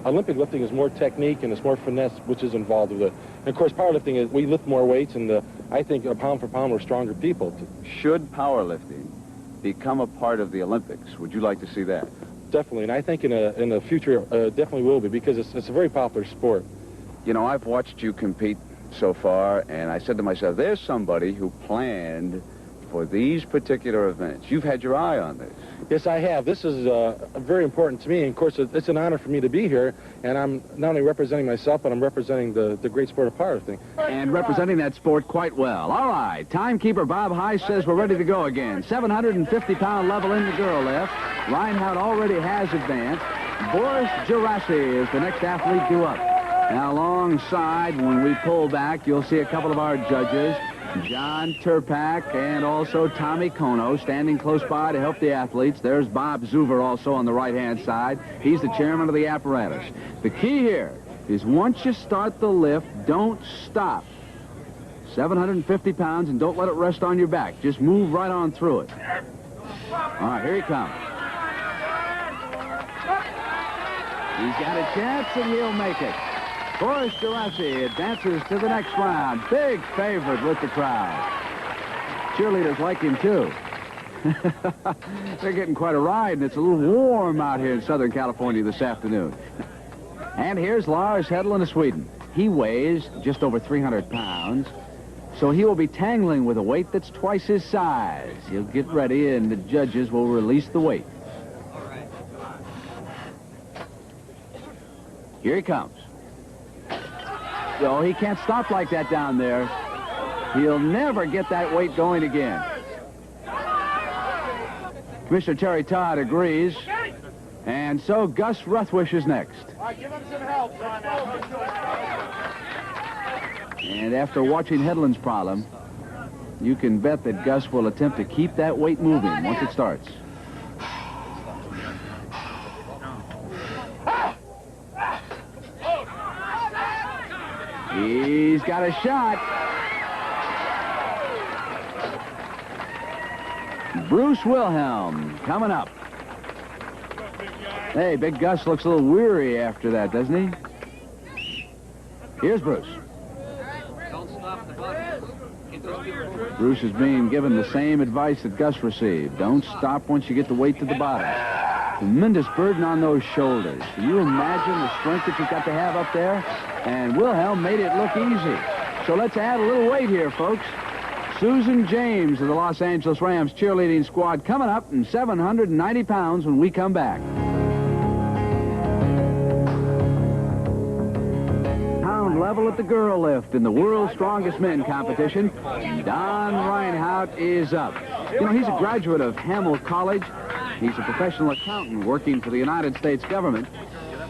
Olympic lifting is more technique and it's more finesse which is involved with it. And of course powerlifting is we lift more weights, and I think pound for pound we're stronger people. Should powerlifting become a part of the Olympics? Would you like to see that? Definitely, and I think in the future definitely will be, because it's a very popular sport. You know, I've watched you compete so far, and I said to myself, there's somebody who planned for these particular events. You've had your eye on this. Yes, I have. This is very important to me, and of course it's an honor for me to be here, and I'm not only representing myself, but I'm representing the great sport of powerlifting. And representing that sport quite well. All right, timekeeper Bob Heiss says we're ready to go again. 750-pound level in the girl lift. Reinhardt already has advanced. Boris Gerasi is the next athlete due up. Now alongside, when we pull back, you'll see a couple of our judges, John Turpak and also Tommy Kono, standing close by to help the athletes. There's Bob Zuver also on the right-hand side. He's the chairman of the apparatus. The key here is once you start the lift, don't stop. 750 pounds, and don't let it rest on your back. Just move right on through it. All right, here he comes. He's got a chance, and he'll make it. Boris Gerasi advances to the next round. Big favorite with the crowd. Cheerleaders like him, too. They're getting quite a ride, and it's a little warm out here in Southern California this afternoon. And here's Lars Hedlund of Sweden. He weighs just over 300 pounds, so he will be tangling with a weight that's twice his size. He'll get ready, and the judges will release the weight. Here he comes. Oh, he can't stop like that down there. He'll never get that weight going again. Commissioner Terry Todd agrees. And so Gus Ruthwish is next. All right, give him some help. And after watching Hedlund's problem, you can bet that Gus will attempt to keep that weight moving once it starts. He's got a shot. Bruce Wilhelm coming up. Hey, Big Gus looks a little weary after that, doesn't he? Here's Bruce. Bruce is being given the same advice that Gus received. Don't stop once you get the weight to the bottom. Tremendous burden on those shoulders. Can you imagine the strength that you've got to have up there? And Wilhelm made it look easy. So let's add a little weight here, folks. Susan James of the Los Angeles Rams cheerleading squad coming up in 790 pounds when we come back. level at the girl lift in the World's Strongest Men competition. Don Reinhardt is up. You know, he's a graduate of Hamel College. He's a professional accountant working for the United States government.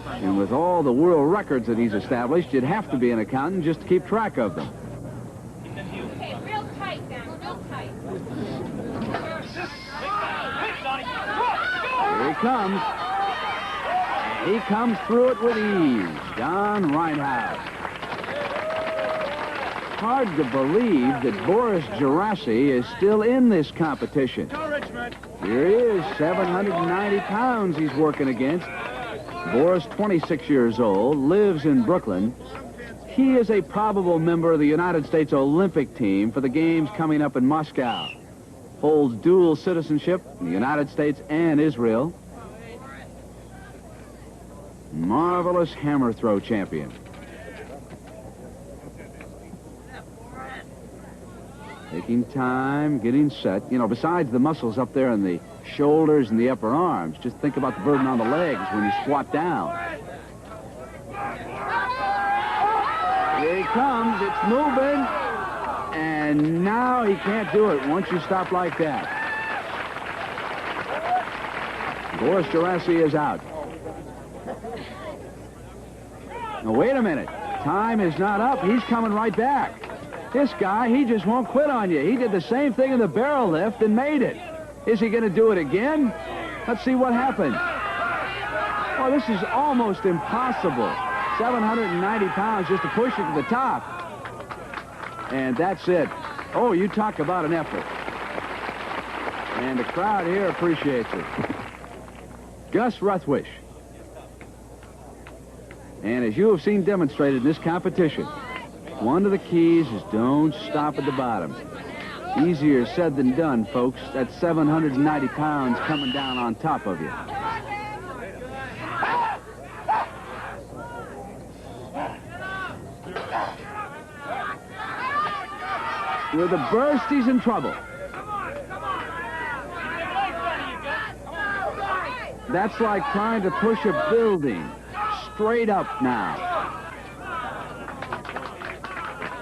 And with all the world records that he's established, you'd have to be an accountant just to keep track of them. Okay, real tight now, real tight. Here he comes. He comes through it with ease. Don Reinhardt. Hard to believe that Boris Gerasi is still in this competition. Here he is, 790 pounds he's working against. Boris, 26 years old, lives in Brooklyn. He is a probable member of the United States Olympic team for the games coming up in Moscow. Holds dual citizenship in the United States and Israel. Marvelous hammer throw champion. Taking time, getting set. You know, besides the muscles up there in the shoulders and the upper arms, just think about the burden on the legs when you squat down. Here he comes. It's moving. And now he can't do it once you stop like that. Boris Gerasi is out. Now, wait a minute. Time is not up. He's coming right back. This guy, he just won't quit on you. He did the same thing in the barrel lift and made it. Is he going to do it again? Let's see what happens. Oh, this is almost impossible. 790 pounds just to push it to the top. And that's it. Oh, you talk about an effort. And the crowd here appreciates it. Gus Ruthwish. And as you have seen demonstrated in this competition, one of the keys is don't stop at the bottom. Easier said than done, folks. That's 790 pounds coming down on top of you. With a burst, he's in trouble. That's like trying to push a building straight up now.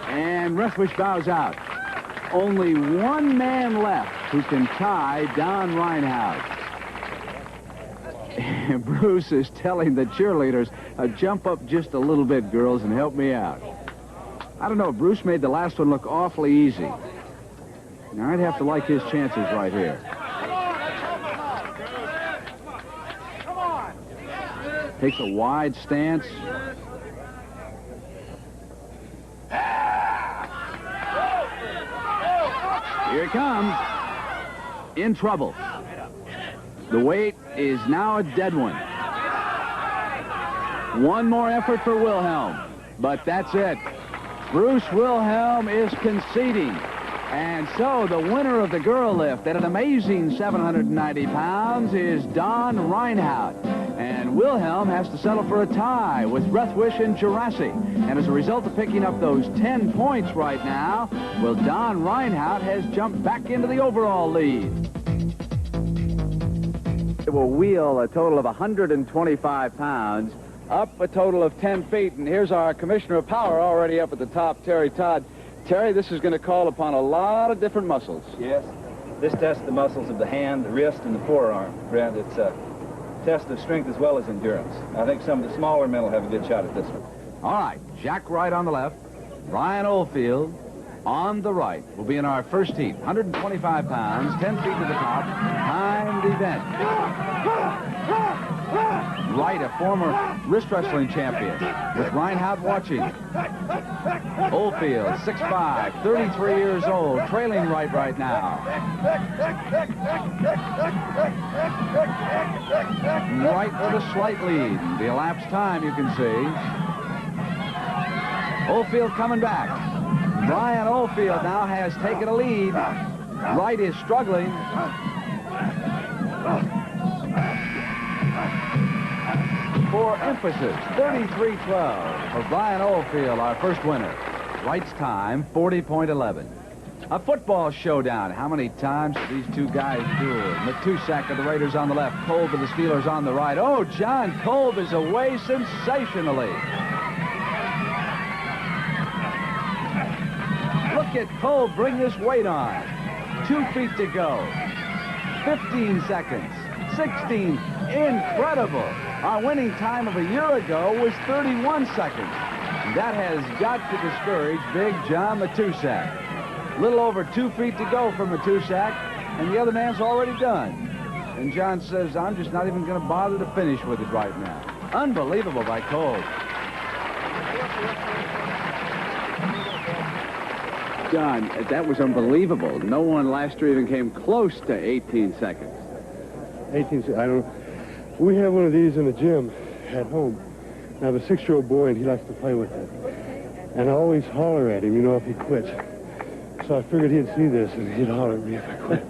And Ruthwish bows out. Only one man left who can tie Don Reinhardt. And Bruce is telling the cheerleaders, jump up just a little bit, girls, and help me out. I don't know, Bruce made the last one look awfully easy. Now, I'd have to like his chances right here. Takes a wide stance. Here it comes. In trouble. The weight is now a dead one. One more effort for Wilhelm, but that's it. Bruce Wilhelm is conceding. And so the winner of the girl lift at an amazing 790 pounds is Don Reinhardt. And Wilhelm has to settle for a tie with Ruthwish and Gerasi. And as a result of picking up those 10 points right now, well, Don Reinhardt has jumped back into the overall lead. It will wheel a total of 125 pounds, up a total of 10 feet. And here's our Commissioner of Power already up at the top, Terry Todd. Terry, this is going to call upon a lot of different muscles. Yes. This tests the muscles of the hand, the wrist, and the forearm. Grant, it's a test of strength as well as endurance. I think some of the smaller men will have a good shot at this one. All right, Jack Wright on the left, Brian Oldfield on the right. Will be in our first heat. 125 pounds, 10 feet to the top, timed event. Wright, a former wrist wrestling champion, with Reinhardt watching. Oldfield, 6'5", 33 years old, trailing Wright right now. Wright with a slight lead. The elapsed time, you can see. Oldfield coming back. Brian Oldfield now has taken a lead. Wright is struggling. For emphasis, 33-12 for Brian Oldfield, our first winner. Wright's time, 40.11. A football showdown. How many times did these two guys duel? Matusak of the Raiders on the left, Kolb of the Steelers on the right. Oh, John Kolb is away sensationally. at Kolb bring this weight on. 2 feet to go. 15 seconds. 16. Incredible. Our winning time of a year ago was 31 seconds. That has got to discourage big John Matusak. A little over 2 feet to go for Matusak, and the other man's already done. And John says, I'm just not even going to bother to finish with it right now. Unbelievable by Kolb. John, that was unbelievable. No one last year even came close to 18 seconds. 18 seconds, I don't. We have one of these in the gym at home. I have a 6-year-old boy, and he likes to play with it. And I always holler at him, you know, if he quits. So I figured he'd see this, and he'd holler at me if I quit.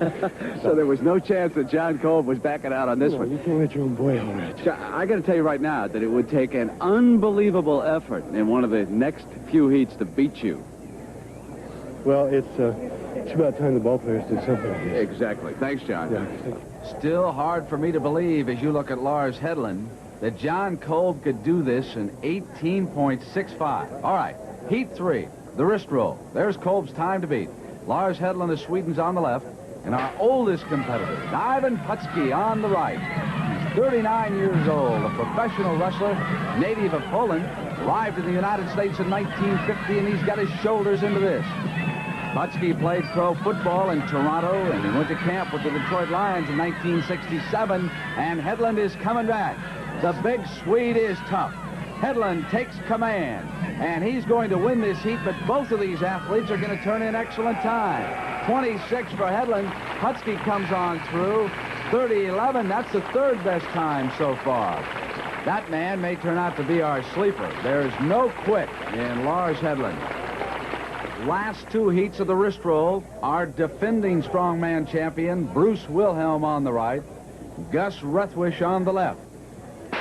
So there was no chance that John Kolb was backing out on this one. You can't let your own boy holler at you. I got to tell you right now that it would take an unbelievable effort in one of the next few heats to beat you. Well, it's about time the ball players did something like this. Exactly. Thanks, John. Yeah. Still hard for me to believe, as you look at Lars Hedlund, that John Kolb could do this in 18.65. All right, heat 3, the wrist roll. There's Kolb's time to beat. Lars Hedlund of Sweden's on the left, and our oldest competitor, Ivan Putski, on the right. He's 39 years old, a professional wrestler, native of Poland, arrived in the United States in 1950, and he's got his shoulders into this. Putski played pro football in Toronto, and he went to camp with the Detroit Lions in 1967, and Hedlund is coming back. The big Swede is tough. Hedlund takes command, and he's going to win this heat, but both of these athletes are going to turn in excellent time. 26 for Hedlund. Putski comes on through. 30-11, that's the third best time so far. That man may turn out to be our sleeper. There's no quit in Lars Hedlund. Last 2 heats of the wrist roll, our defending strongman champion, Bruce Wilhelm on the right, Gus Rethwish on the left.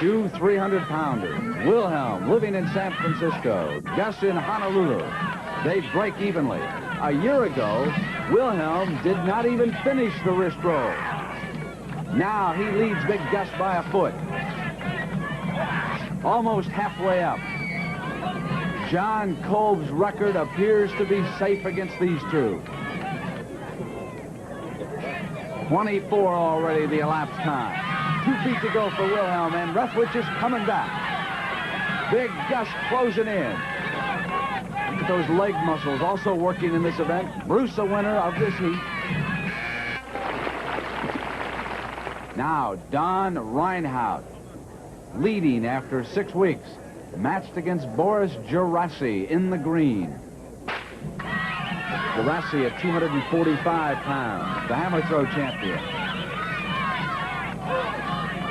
2 300-pounders. Wilhelm living in San Francisco, Gus in Honolulu. They break evenly. A year ago, Wilhelm did not even finish the wrist roll. Now he leads Big Gus by a foot. Almost halfway up. John Kolb's record appears to be safe against these two. 24 already the elapsed time. 2 feet to go for Wilhelm, and Rethwish is coming back. Big Gus closing in. Look at those leg muscles also working in this event. Bruce, the winner of this heat. Now, Don Reinhardt, leading after 6 weeks. Matched against Boris Gerasi in the green. Gerasi at 245 pounds, the hammer throw champion.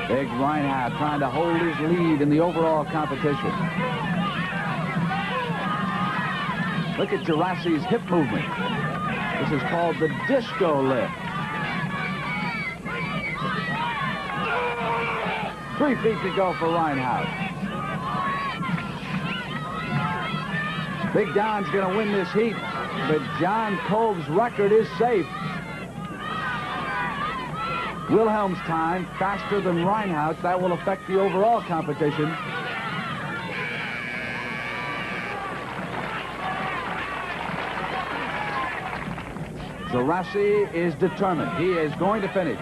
Big Reinhardt trying to hold his lead in the overall competition. Look at Gerasi's hip movement. This is called the disco lift. 3 feet to go for Reinhardt. Big Don's going to win this heat, but John Kolb's record is safe. Wilhelm's time faster than Reinhardt's. That will affect the overall competition. Gerasi is determined. He is going to finish.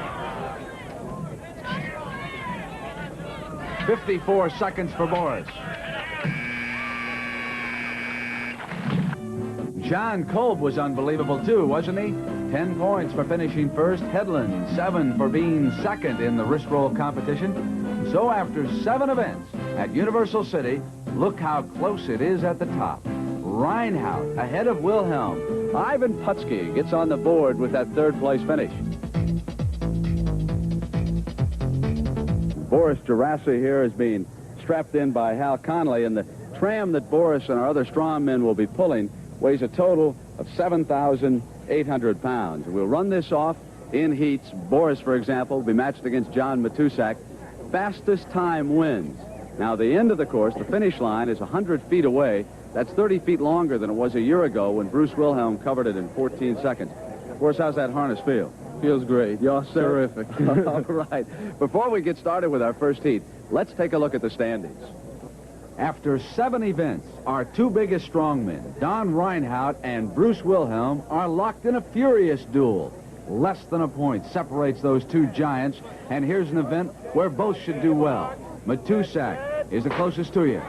54 seconds for Boris. John Kolb was unbelievable, too, wasn't he? 10 points for finishing first. Hedlund, 7 for being second in the wrist roll competition. So after 7 events at Universal City, look how close it is at the top. Reinhardt ahead of Wilhelm. Ivan Putski gets on the board with that third-place finish. Boris Gerasi here is being strapped in by Hal Conley, and the tram that Boris and our other strongmen will be pulling weighs a total of 7,800 pounds. We'll run this off in heats. Boris, for example, will be matched against John Matusak. Fastest time wins. Now, the end of the course, the finish line, is 100 feet away. That's 30 feet longer than it was a year ago when Bruce Wilhelm covered it in 14 seconds. Boris, how's that harness feel? Feels great. You're terrific. All right. Before we get started with our first heat, let's take a look at the standings. After 7 events, our 2 biggest strongmen, Don Reinhardt and Bruce Wilhelm, are locked in a furious duel. Less than a point separates those 2 giants, and here's an event where both should do well. Matusak is the closest to you.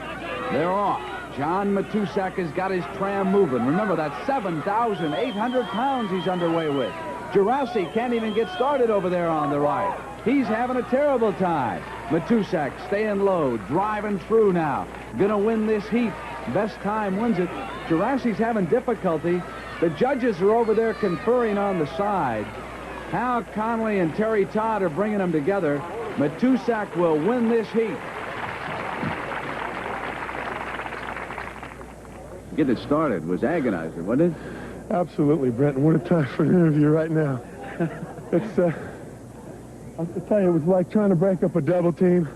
They're off. John Matusak has got his tram moving. Remember, that's 7,800 pounds he's underway with. Jurassic can't even get started over there on the right. He's having a terrible time. Matusak staying low, driving through now. Gonna win this heat. Best time wins it. Jurassic's having difficulty. The judges are over there conferring on the side. Hal Connolly and Terry Todd are bringing them together. Matusak will win this heat. Getting it started was agonizing, wasn't it? Absolutely, Brent. And what a time for an interview right now. It's, I'll tell you, it was like trying to break up a double team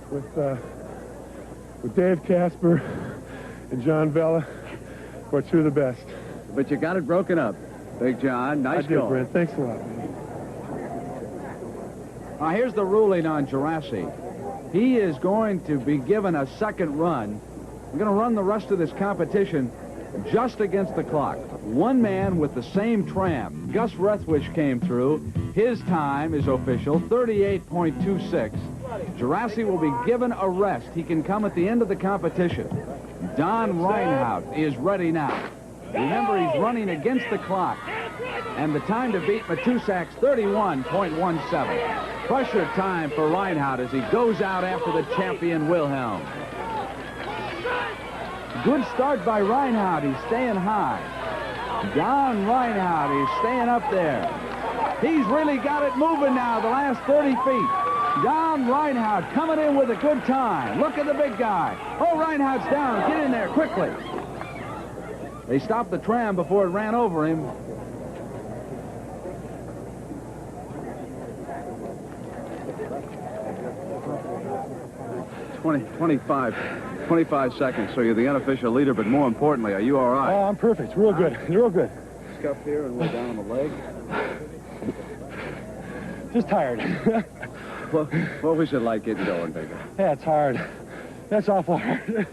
with Dave Casper and John Vella, who are 2 of the best. But you got it broken up, Big John. Nice I did, going. Brent. Thanks a lot, man. Now, here's the ruling on Jurassic. He is going to be given a second run. We're going to run the rest of this competition just against the clock. One man with the same tram. Gus Rethwish came through. His time is official, 38.26. Jurassic will be given a rest. He can come at the end of the competition. Don Reinhardt is ready now. Remember, he's running against the clock. And the time to beat Matusak's 31.17. Pressure time for Reinhardt as he goes out after the champion Wilhelm. Good start by Reinhardt. He's staying high. Don Reinhardt is staying up there. He's really got it moving now the last 30 feet. Don Reinhardt coming in with a good time. Look at the big guy. Oh, Reinhardt's down. Get in there quickly. They stopped the tram before it ran over him. Twenty-five seconds, so you're the unofficial leader, but more importantly, are you all right? Oh, I'm perfect. Real good. Real good. Scuff here and we're down on the leg. Just tired. What was it like getting going, Baker? Yeah, it's hard. That's awful hard.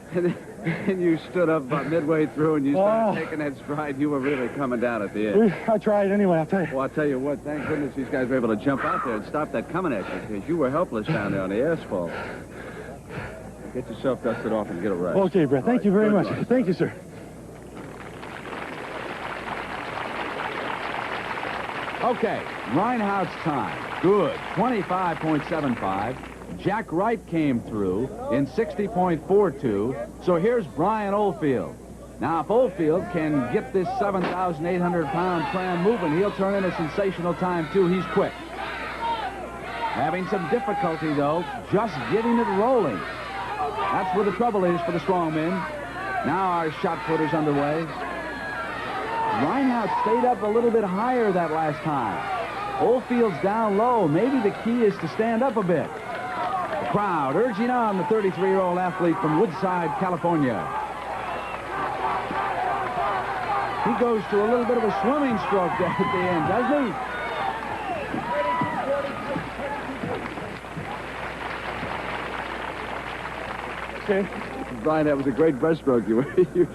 And you stood up about midway through and you started taking that stride. You were really coming down at the end. I tried anyway, I'll tell you. Well, I'll tell you what, thank goodness these guys were able to jump out there and stop that coming at you, because you were helpless down there on the asphalt. Get yourself dusted off and get a rest. Okay, Brett. Thank you very much. Thank you, sir. Okay, Reinhardt's time. Good. 25.75. Jack Wright came through in 60.42. So here's Brian Oldfield. Now, if Oldfield can get this 7,800-pound tram moving, he'll turn in a sensational time, too. He's quick. Having some difficulty, though, just getting it rolling. That's where the trouble is for the strongmen. Now our shot put is underway. Reinhardt stayed up a little bit higher that last time. Oldfield's down low. Maybe the key is to stand up a bit. The crowd urging on the 33-year-old athlete from Woodside, California. He goes to a little bit of a swimming stroke there at the end, doesn't he? Okay. Brian, that was a great breaststroke you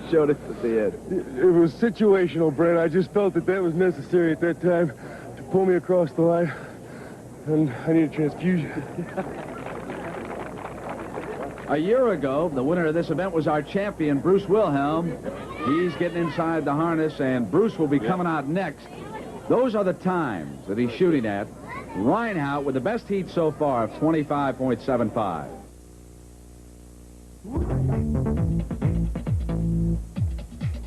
showed us at the end. It was situational, Brent. I just felt that was necessary at that time to pull me across the line, and I need a transfusion. A year ago, the winner of this event was our champion, Bruce Wilhelm. He's getting inside the harness, and Bruce will be coming out next. Those are the times that he's shooting at. Reinhardt with the best heat so far of 25.75.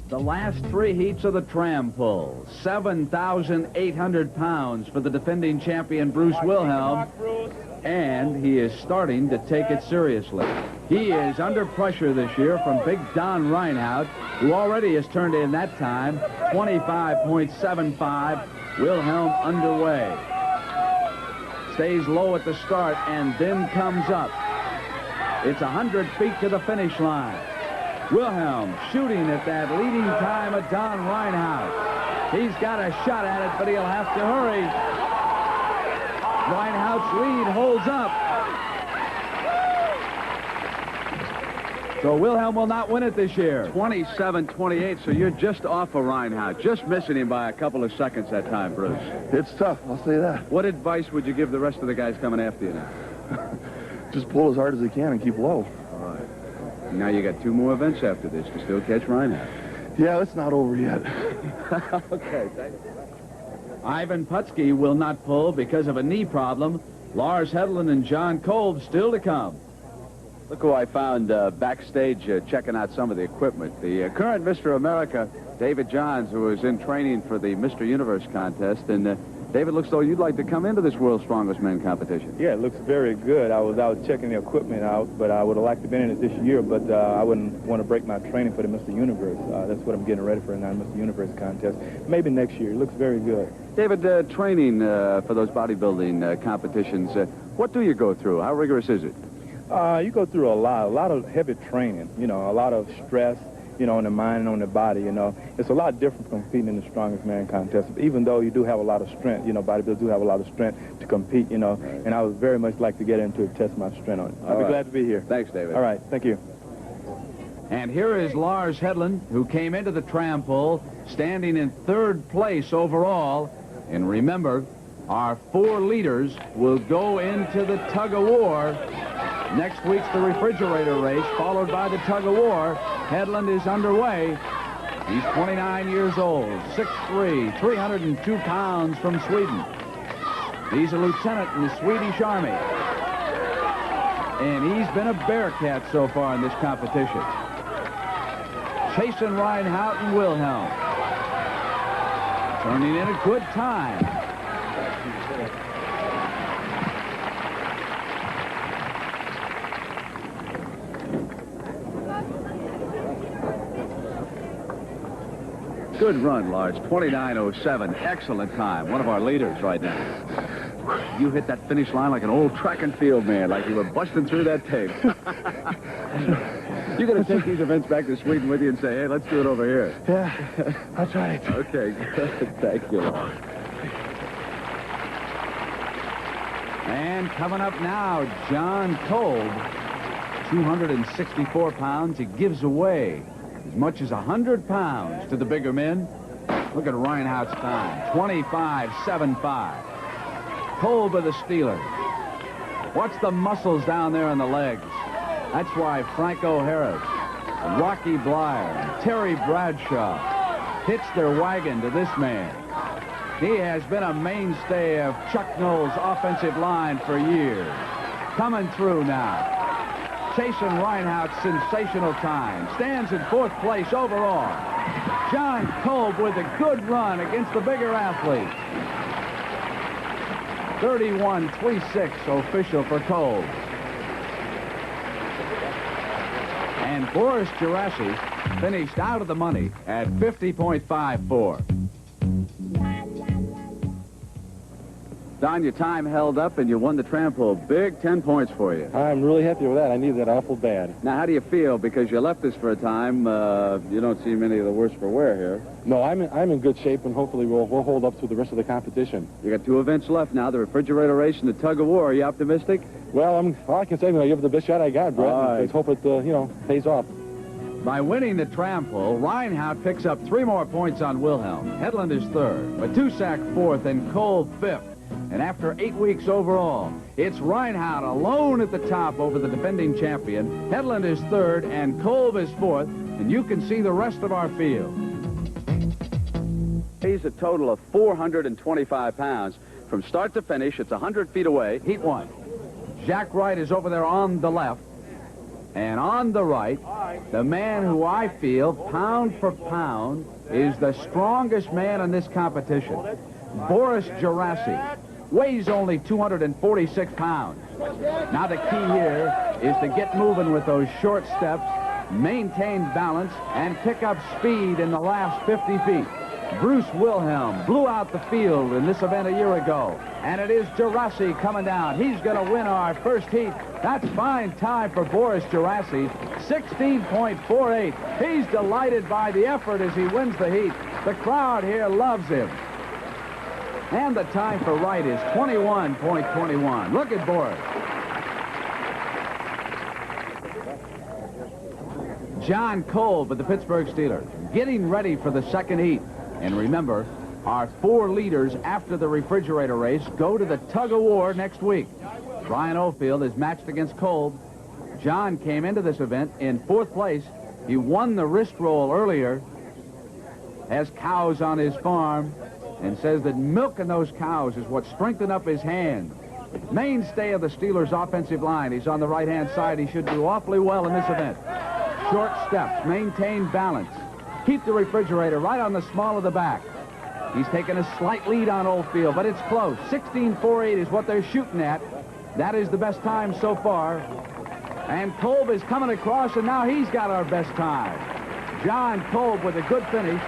The last 3 heats of the tram pull. 7,800 pounds for the defending champion, Bruce Wilhelm. And he is starting to take it seriously. He is under pressure this year from Big Don Reinhardt, who already has turned in that time, 25.75. Wilhelm underway. Stays low at the start and then comes up. It's 100 feet to the finish line. Wilhelm shooting at that leading time of Don Reinhardt. He's got a shot at it, but he'll have to hurry. Reinhardt's lead holds up. So Wilhelm will not win it this year. 27-28, so you're just off of Reinhardt, just missing him by a couple of seconds that time, Bruce. It's tough, I'll say that. What advice would you give the rest of the guys coming after you now? Just pull as hard as they can and keep low. All right. Now you got 2 more events after this to still catch Reinhardt. Yeah, it's not over yet. Okay, thanks. Ivan Putski will not pull because of a knee problem. Lars Hedlund and John Kolb still to come. Look who I found backstage checking out some of the equipment. The current Mr. America, David Johns, who is in training for the Mr. Universe contest. And David, looks though you'd like to come into this World's Strongest Man competition. Yeah, it looks very good. I was out checking the equipment out, but I would have liked to have been in it this year, but I wouldn't want to break my training for the Mr. Universe. That's what I'm getting ready for now, Mr. Universe contest. Maybe next year. It looks very good. David, training for those bodybuilding competitions, what do you go through? How rigorous is it? You go through a lot of heavy training, you know, a lot of stress, you know, on the mind and on the body, you know. It's a lot different from competing in the Strongest Man contest. Even though you do have a lot of strength, you know, bodybuilders do have a lot of strength to compete, you know, and I would very much like to get into it, test my strength on it. I'll be glad to be here. Thanks, David. All right, thank you. And here is Lars Hedlund, who came into the tram poll standing in 3rd place overall. And remember, our 4 leaders will go into the tug-of-war. Next week's the refrigerator race, followed by the tug-of-war. Hedlund is underway. He's 29 years old, 6'3", 302 pounds from Sweden. He's a lieutenant in the Swedish Army. And he's been a bearcat so far in this competition. Chasing Reinhardt and Wilhelm. Turning in a good time. Good run, Lars. 29:07. Excellent time. One of our leaders right now. You hit that finish line like an old track and field man, like you were busting through that tape. You're going to take these events back to Sweden with you and say, hey, let's do it over here. Yeah, that's right. Okay, good. Thank you, Lars. And coming up now, John Kolb, 264 pounds. He gives away as much as 100 pounds to the bigger men. Look at Reinhardt's time, 25.75. Kolb of the Steelers. Watch the muscles down there on the legs. That's why Franco Harris, Rocky Blyer, and Terry Bradshaw hitched their wagon to this man. He has been a mainstay of Chuck Noll's offensive line for years. Coming through now. Chasing Reinhardt's sensational time. Stands in 4th place overall. John Kolb with a good run against the bigger athlete. 31.36 official for Kolb. And Boris Gerasi finished out of the money at 50.54. Don, your time held up and you won the tram poll. Big 10 points for you. I'm really happy with that. I needed that awful bad. Now, how do you feel? Because you left us for a time. You don't see many of the worse for wear here. No, I'm in good shape, and hopefully we'll hold up through the rest of the competition. You got 2 events left now, the refrigerator race and the tug-of-war. Are you optimistic? Well, all I can say is I give it the best shot I got, Brett. Right. Let's hope it, pays off. By winning the tram poll, Reinhardt picks up 3 more points on Wilhelm. Hedlund is 3rd, Matusak 4th, and Kolb 5th. And after 8 weeks overall, it's Reinhardt alone at the top over the defending champion. Hedlund is 3rd, and Kolb is 4th. And you can see the rest of our field. He's a total of 425 pounds. From start to finish, it's 100 feet away. Heat 1. Jack Wright is over there on the left. And on the right, the man who I feel, pound for pound, is the strongest man in this competition. Boris Gerasi weighs only 246 pounds. Now the key here is to get moving with those short steps, maintain balance, and pick up speed in the last 50 feet. Bruce Wilhelm blew out the field in this event a year ago, and it is Gerasi coming down. He's going to win our first heat. That's fine time for Boris Gerasi, 16.48. He's delighted by the effort as he wins the heat. The crowd here loves him. And the time for Wright is 21.21. Look at Boris. John Kolb with the Pittsburgh Steelers, getting ready for the second heat. And remember, our 4 leaders after the refrigerator race go to the tug-of-war next week. Brian Oldfield is matched against Kolb. John came into this event in 4th place. He won the wrist roll earlier, has cows on his farm, and says that milking those cows is what strengthened up his hands. Mainstay of the Steelers' offensive line. He's on the right-hand side. He should do awfully well in this event. Short steps, maintain balance. Keep the refrigerator right on the small of the back. He's taken a slight lead on Oldfield, but it's close. 16.48 is what they're shooting at. That is the best time so far. And Kolb is coming across, and now he's got our best time. John Kolb with a good finish.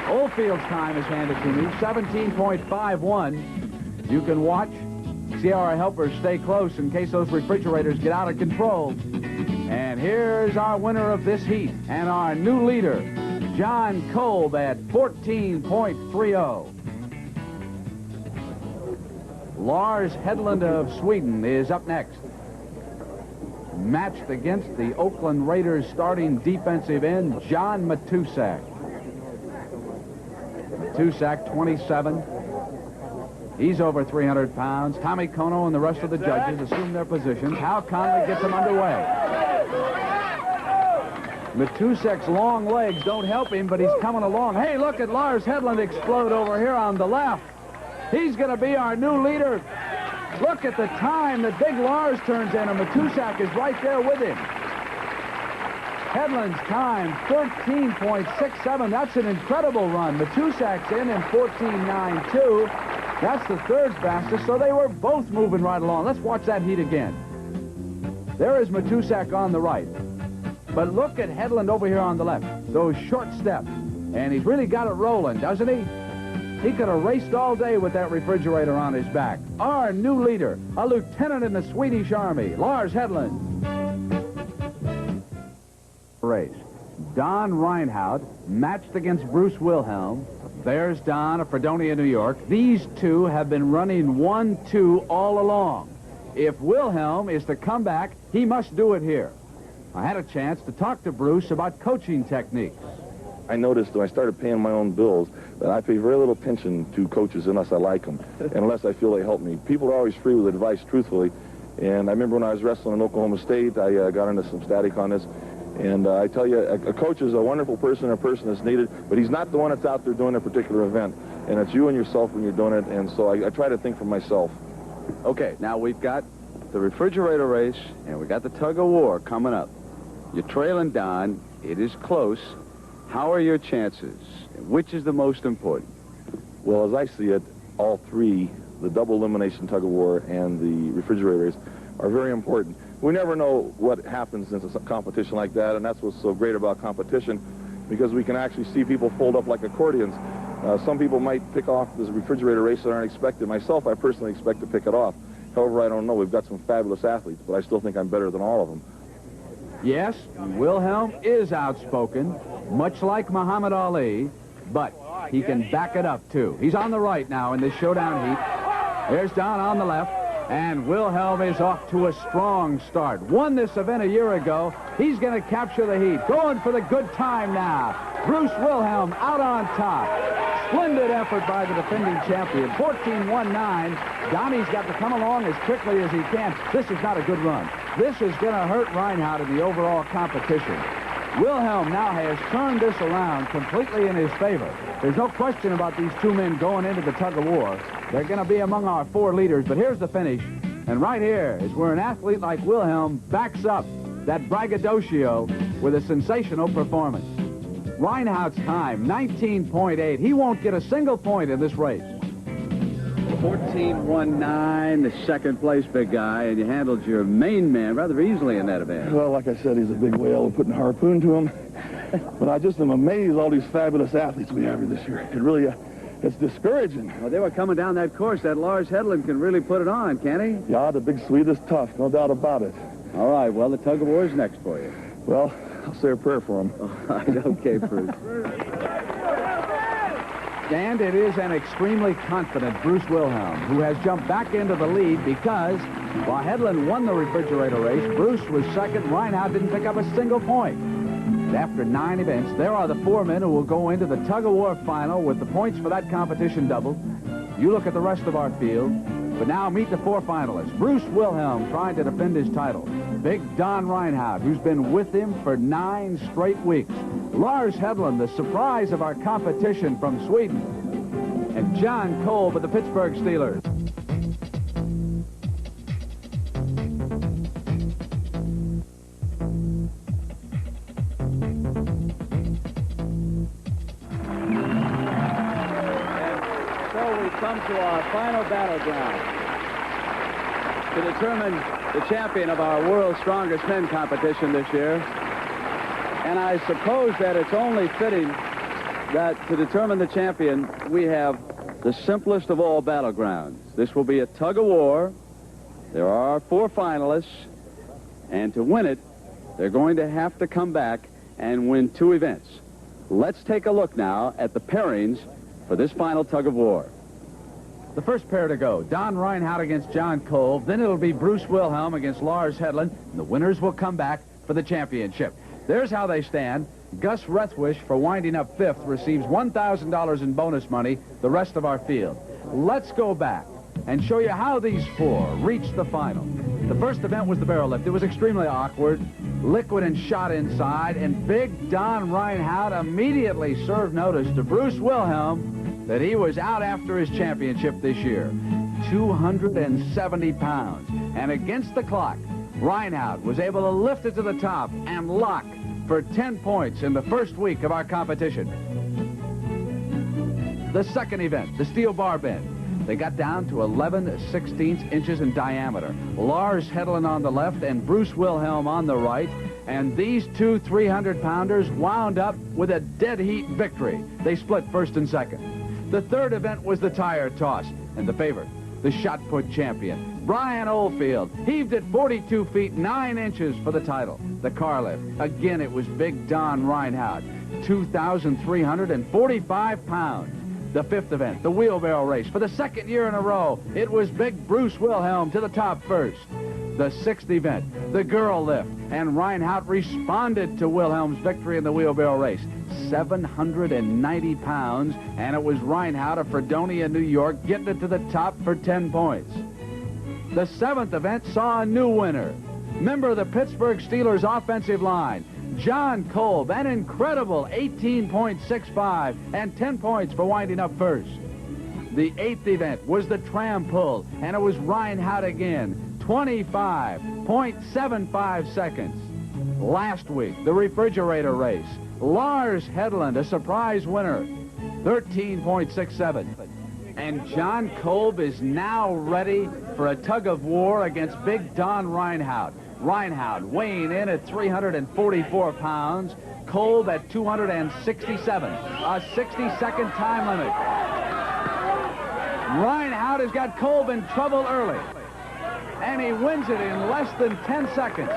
Oldfield's time is handed to me, 17.51. You can watch, see how our helpers stay close in case those refrigerators get out of control. And here's our winner of this heat and our new leader, John Kolb at 14.30. Lars Hedlund of Sweden is up next. Matched against the Oakland Raiders starting defensive end, John Matusak. Matusak, 27. He's over 300 pounds. Tommy Kono and the rest of the judges assume their positions. Hal Conley gets them underway. Matusak's long legs don't help him, but he's coming along. Hey, look at Lars Hedlund explode over here on the left. He's going to be our new leader. Look at the time that big Lars turns in, and Matusak is right there with him. Hedlund's time, 13.67. That's an incredible run. Matusak's in 14.92. That's the 3rd fastest, so they were both moving right along. Let's watch that heat again. There is Matusak on the right. But look at Hedlund over here on the left. Those short steps. And he's really got it rolling, doesn't he? He could have raced all day with that refrigerator on his back. Our new leader, a lieutenant in the Swedish Army, Lars Hedlund. Race. Don Reinhardt matched against Bruce Wilhelm. There's Don of Fredonia, New York. These two have been running 1-2 all along. If Wilhelm is to come back, he must do it here. I had a chance to talk to Bruce about coaching techniques. I noticed when I started paying my own bills that I pay very little attention to coaches unless I like them and unless I feel they help me. People are always free with advice, truthfully. And I remember when I was wrestling in Oklahoma State, I got into some static on this. And I tell you, a coach is a wonderful person, a person that's needed, but he's not the one that's out there doing a particular event. And it's you and yourself when you're doing it, and so I try to think for myself. Okay, now we've got the refrigerator race, and we got the tug-of-war coming up. You're trailing Don. It is close. How are your chances? Which is the most important? Well, as I see it, all 3, the double elimination tug-of-war and the refrigerator race, are very important. We never know what happens in a competition like that, and that's what's so great about competition, because we can actually see people fold up like accordions. Some people might pick off this refrigerator race that aren't expected. Myself, I personally expect to pick it off. However, I don't know. We've got some fabulous athletes, but I still think I'm better than all of them. Yes, Wilhelm is outspoken, much like Muhammad Ali, but he can back it up, too. He's on the right now in this showdown heat. There's Don on the left. And Wilhelm is off to a strong start. Won this event a year ago. He's going to capture the heat. Going for the good time now. Bruce Wilhelm out on top. Splendid effort by the defending champion. 14.19. Donnie's got to come along as quickly as he can. This is not a good run. This is going to hurt Reinhardt in the overall competition. Wilhelm now has turned this around completely in his favor. There's no question about these 2 men going into the tug-of-war. They're going to be among our 4 leaders, but here's the finish. And right here is where an athlete like Wilhelm backs up that braggadocio with a sensational performance. Reinhardt's time, 19.8. He won't get a single point in this race. 14.19, the 2nd place big guy, and you handled your main man rather easily in that event. Well, like I said, he's a big whale. We're putting a harpoon to him. But I just am amazed all these fabulous athletes we have here this year. It really, it's discouraging. Well, they were coming down that course. That Lars Hedlund can really put it on, can he? Yeah, the big Swede is tough, no doubt about it. All right, well, the tug-of-war is next for you. Well, I'll say a prayer for him. All right, okay, Bruce. And it is an extremely confident Bruce Wilhelm who has jumped back into the lead because while Hedlund won the refrigerator race, Bruce was second. Reinhardt didn't pick up a single point. After 9 events, there are the 4 men who will go into the tug-of-war final with the points for that competition doubled. You look at the rest of our field. But now meet the 4 finalists. Bruce Wilhelm trying to defend his title. Big Don Reinhardt, who's been with him for 9 straight weeks. Lars Hedlund, the surprise of our competition from Sweden. And John Kolb of the Pittsburgh Steelers. Come to our final battleground to determine the champion of our World's Strongest Men competition this year. And I suppose that it's only fitting that to determine the champion, we have the simplest of all battlegrounds. This will be a tug-of-war. There are 4 finalists, and to win it, they're going to have to come back and win 2 events. Let's take a look now at the pairings for this final tug-of-war. The first pair to go, Don Reinhardt against John Kolb. Then it'll be Bruce Wilhelm against Lars Hedlund. And the winners will come back for the championship. There's how they stand. Gus Rethwish, for winding up 5th, receives $1,000 in bonus money, the rest of our field. Let's go back and show you how these 4 reached the final. The first event was the barrel lift. It was extremely awkward, liquid and shot inside, and Big Don Reinhardt immediately served notice to Bruce Wilhelm that he was out after his championship this year. 270 pounds. And against the clock, Reinhardt was able to lift it to the top and lock for 10 points in the first week of our competition. The second event, the steel bar bend. They got down to 11/16 inches in diameter. Lars Hedlund on the left and Bruce Wilhelm on the right. And these 2 300-pounders wound up with a dead heat victory. They split first and second. The third event was the tire toss, and the favorite, the shot put champion, Brian Oldfield, heaved it 42 feet 9 inches for the title. The car lift, again it was Big Don Reinhardt, 2,345 pounds. The fifth event, the wheelbarrow race, for the second year in a row, it was Big Bruce Wilhelm to the top first. The sixth event, the girl lift, and Reinhardt responded to Wilhelm's victory in the wheelbarrow race. 790 pounds, and it was Reinhardt of Fredonia, New York, getting it to the top for 10 points. The seventh event saw a new winner. Member of the Pittsburgh Steelers offensive line, John Kolb, an incredible 18.65 and 10 points for winding up first. The eighth event was the tram pull, and it was Reinhardt again, 25.75 seconds. Last week, the refrigerator race, Lars Hedlund, a surprise winner, 13.67. And John Kolb is now ready for a tug-of-war against Big Don Reinhardt. Reinhardt weighing in at 344 pounds, Kolb at 267, a 60-second time limit. Reinhardt has got Kolb in trouble early, and he wins it in less than 10 seconds.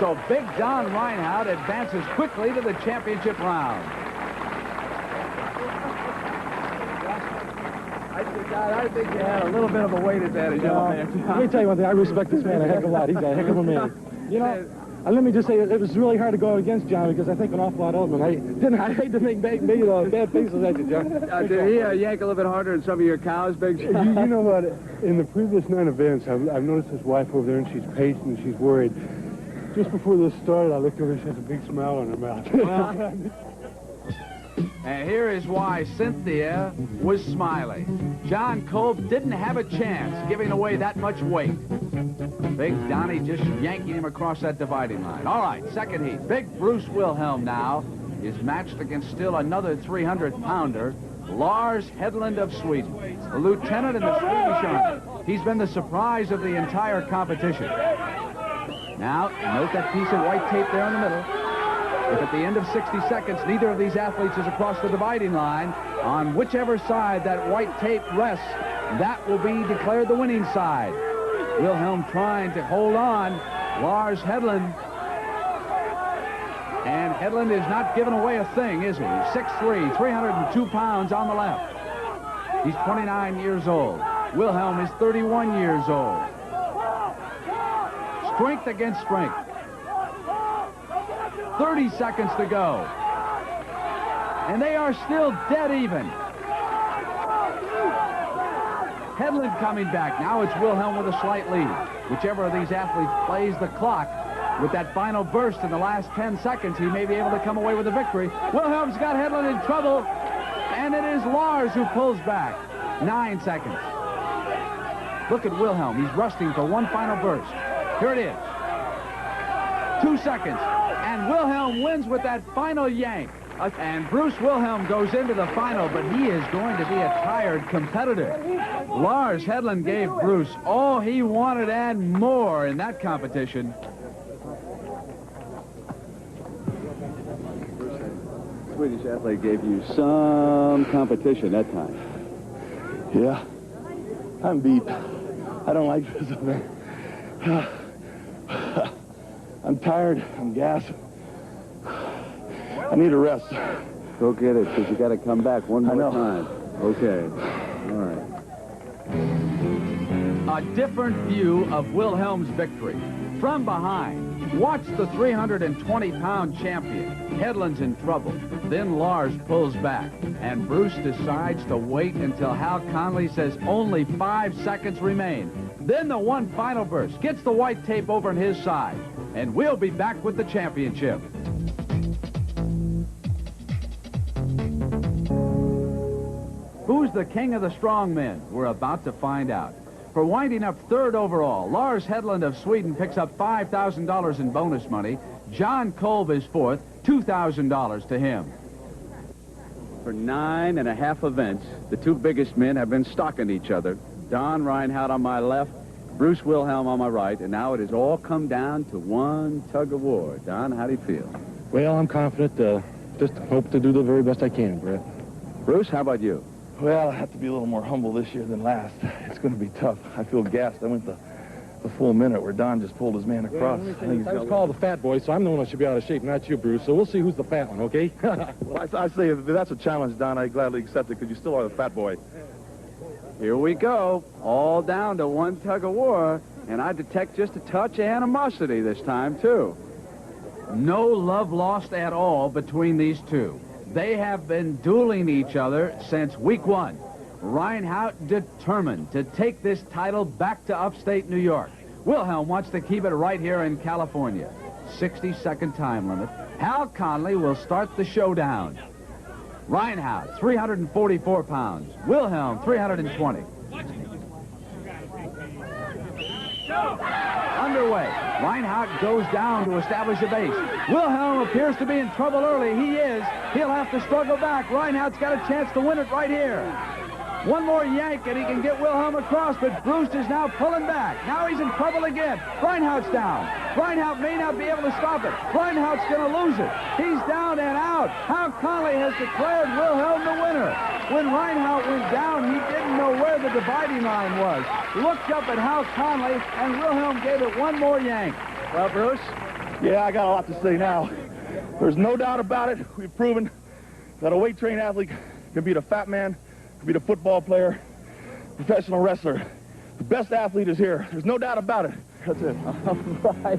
So Big Don Reinhardt advances quickly to the championship round. I think you had a little bit of a weight advantage. Let me tell you one thing. I respect this man a heck of a lot. He's a heck of a man. You know, let me just say it was really hard to go against John because I think an awful lot of him. I hate to make bad faces at you, John. Did he yank a little bit harder than some of your cows, Big? You know what? In the previous 9 events, I've noticed his wife over there, and she's patient and she's worried. Just before this started, I looked over and she has a big smile on her mouth. And here is why Cynthia was smiling. John Kolb didn't have a chance giving away that much weight. Big Donnie just yanking him across that dividing line. All right, second heat. Big Bruce Wilhelm now is matched against still another 300-pounder, Lars Hedlund of Sweden, a lieutenant in the Swedish Army. He's been the surprise of the entire competition. Now, note that piece of white tape there in the middle. If at the end of 60 seconds, neither of these athletes is across the dividing line, on whichever side that white tape rests, that will be declared the winning side. Wilhelm trying to hold on. Lars Hedlund. And Hedlund is not giving away a thing, is he? 6'3", 302 pounds on the left. He's 29 years old. Wilhelm is 31 years old. Strength against strength. 30 seconds to go. And they are still dead even. Hedlund coming back. Now it's Wilhelm with a slight lead. Whichever of these athletes plays the clock with that final burst in the last 10 seconds, he may be able to come away with a victory. Wilhelm's got Hedlund in trouble, and it is Lars who pulls back. 9 seconds. Look at Wilhelm. He's rusting for one final burst. Here it is. 2 seconds. And Wilhelm wins with that final yank. And Bruce Wilhelm goes into the final, but he is going to be a tired competitor. Lars Hedlund gave Bruce all he wanted and more in that competition. Swedish athlete gave you some competition that time. Yeah, I'm beat. I don't like this event. I'm tired. I'm gassed. I need a rest. Go get it, because you got to come back one more time. Okay. All right. A different view of Wilhelm's victory. From behind, watch the 320-pound champion. Hedlund's in trouble. Then Lars pulls back, and Bruce decides to wait until Hal Conley says only 5 seconds remain. Then the one final burst gets the white tape over on his side, and we'll be back with the championship. Who's the king of the strongmen? We're about to find out. For winding up third overall, Lars Hedlund of Sweden picks up $5,000 in bonus money. John Kolb is fourth, $2,000 to him. For 9.5 events, the two biggest men have been stalking each other. Don Reinhardt on my left, Bruce Wilhelm on my right, and now it has all come down to one tug of war. Don, how do you feel? Well, I'm confident. Just hope to do the very best I can, Brett. Bruce, how about you? Well, I have to be a little more humble this year than last. It's going to be tough. I feel gassed. I went the full minute where Don just pulled his man across. I was called the fat boy, so I'm the one that should be out of shape, not you, Bruce. So we'll see who's the fat one, okay? Well, I say if that's a challenge, Don, I gladly accept it because you still are the fat boy. Here we go. All down to one tug of war, and I detect just a touch of animosity this time, too. No love lost at all between these two. They have been dueling each other since week one. Reinhardt determined to take this title back to upstate New York. Wilhelm wants to keep it right here in California. 60-second time limit. Hal Conley will start the showdown. Reinhardt, 344 pounds. Wilhelm, 320. Underway. Reinhardt goes down to establish a base. Wilhelm appears to be in trouble early. He is. He'll have to struggle back. Reinhardt's got a chance to win it right here. One more yank and he can get Wilhelm across, but Bruce is now pulling back. Now he's in trouble again. Reinhardt's down. Reinhardt may not be able to stop it. Reinhardt's going to lose it. He's down and out. Hal Conley has declared Wilhelm the winner. When Reinhardt went down, he didn't know where the dividing line was. Looked up at Hal Conley, and Wilhelm gave it one more yank. Well, Bruce? Yeah, I got a lot to say now. There's no doubt about it. We've proven that a weight-trained athlete can beat a fat man, can beat a football player, professional wrestler. The best athlete is here. There's no doubt about it. That's it. All right.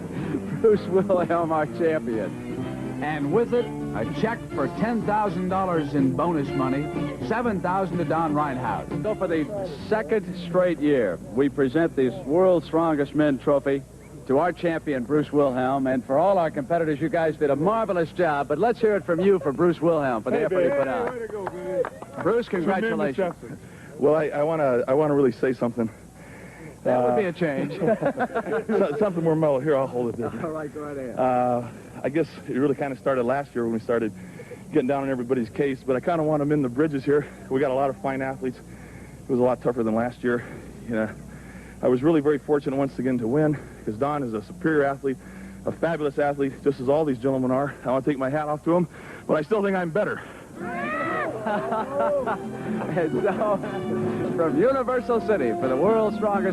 Bruce Wilhelm, our champion. And with it, a check for $10,000 in bonus money, $7,000 to Don Reinhardt. So for the second straight year, we present this World's Strongest Men trophy to our champion, Bruce Wilhelm. And for all our competitors, you guys did a marvelous job. But let's hear it from you for Bruce Wilhelm for the effort he put out. Way to go, man. Bruce, congratulations. Well, I want to really say something. That would be a change. Something more mellow. Here, I'll hold it. All right, go right ahead. I guess it really kind of started last year when we started getting down on everybody's case, but I kind of want to mend the bridges here. We got a lot of fine athletes. It was a lot tougher than last year. You know, I was really very fortunate once again to win because Don is a superior athlete, a fabulous athlete, just as all these gentlemen are. I want to take my hat off to him, but I still think I'm better. And so, from Universal City for the World's Strongest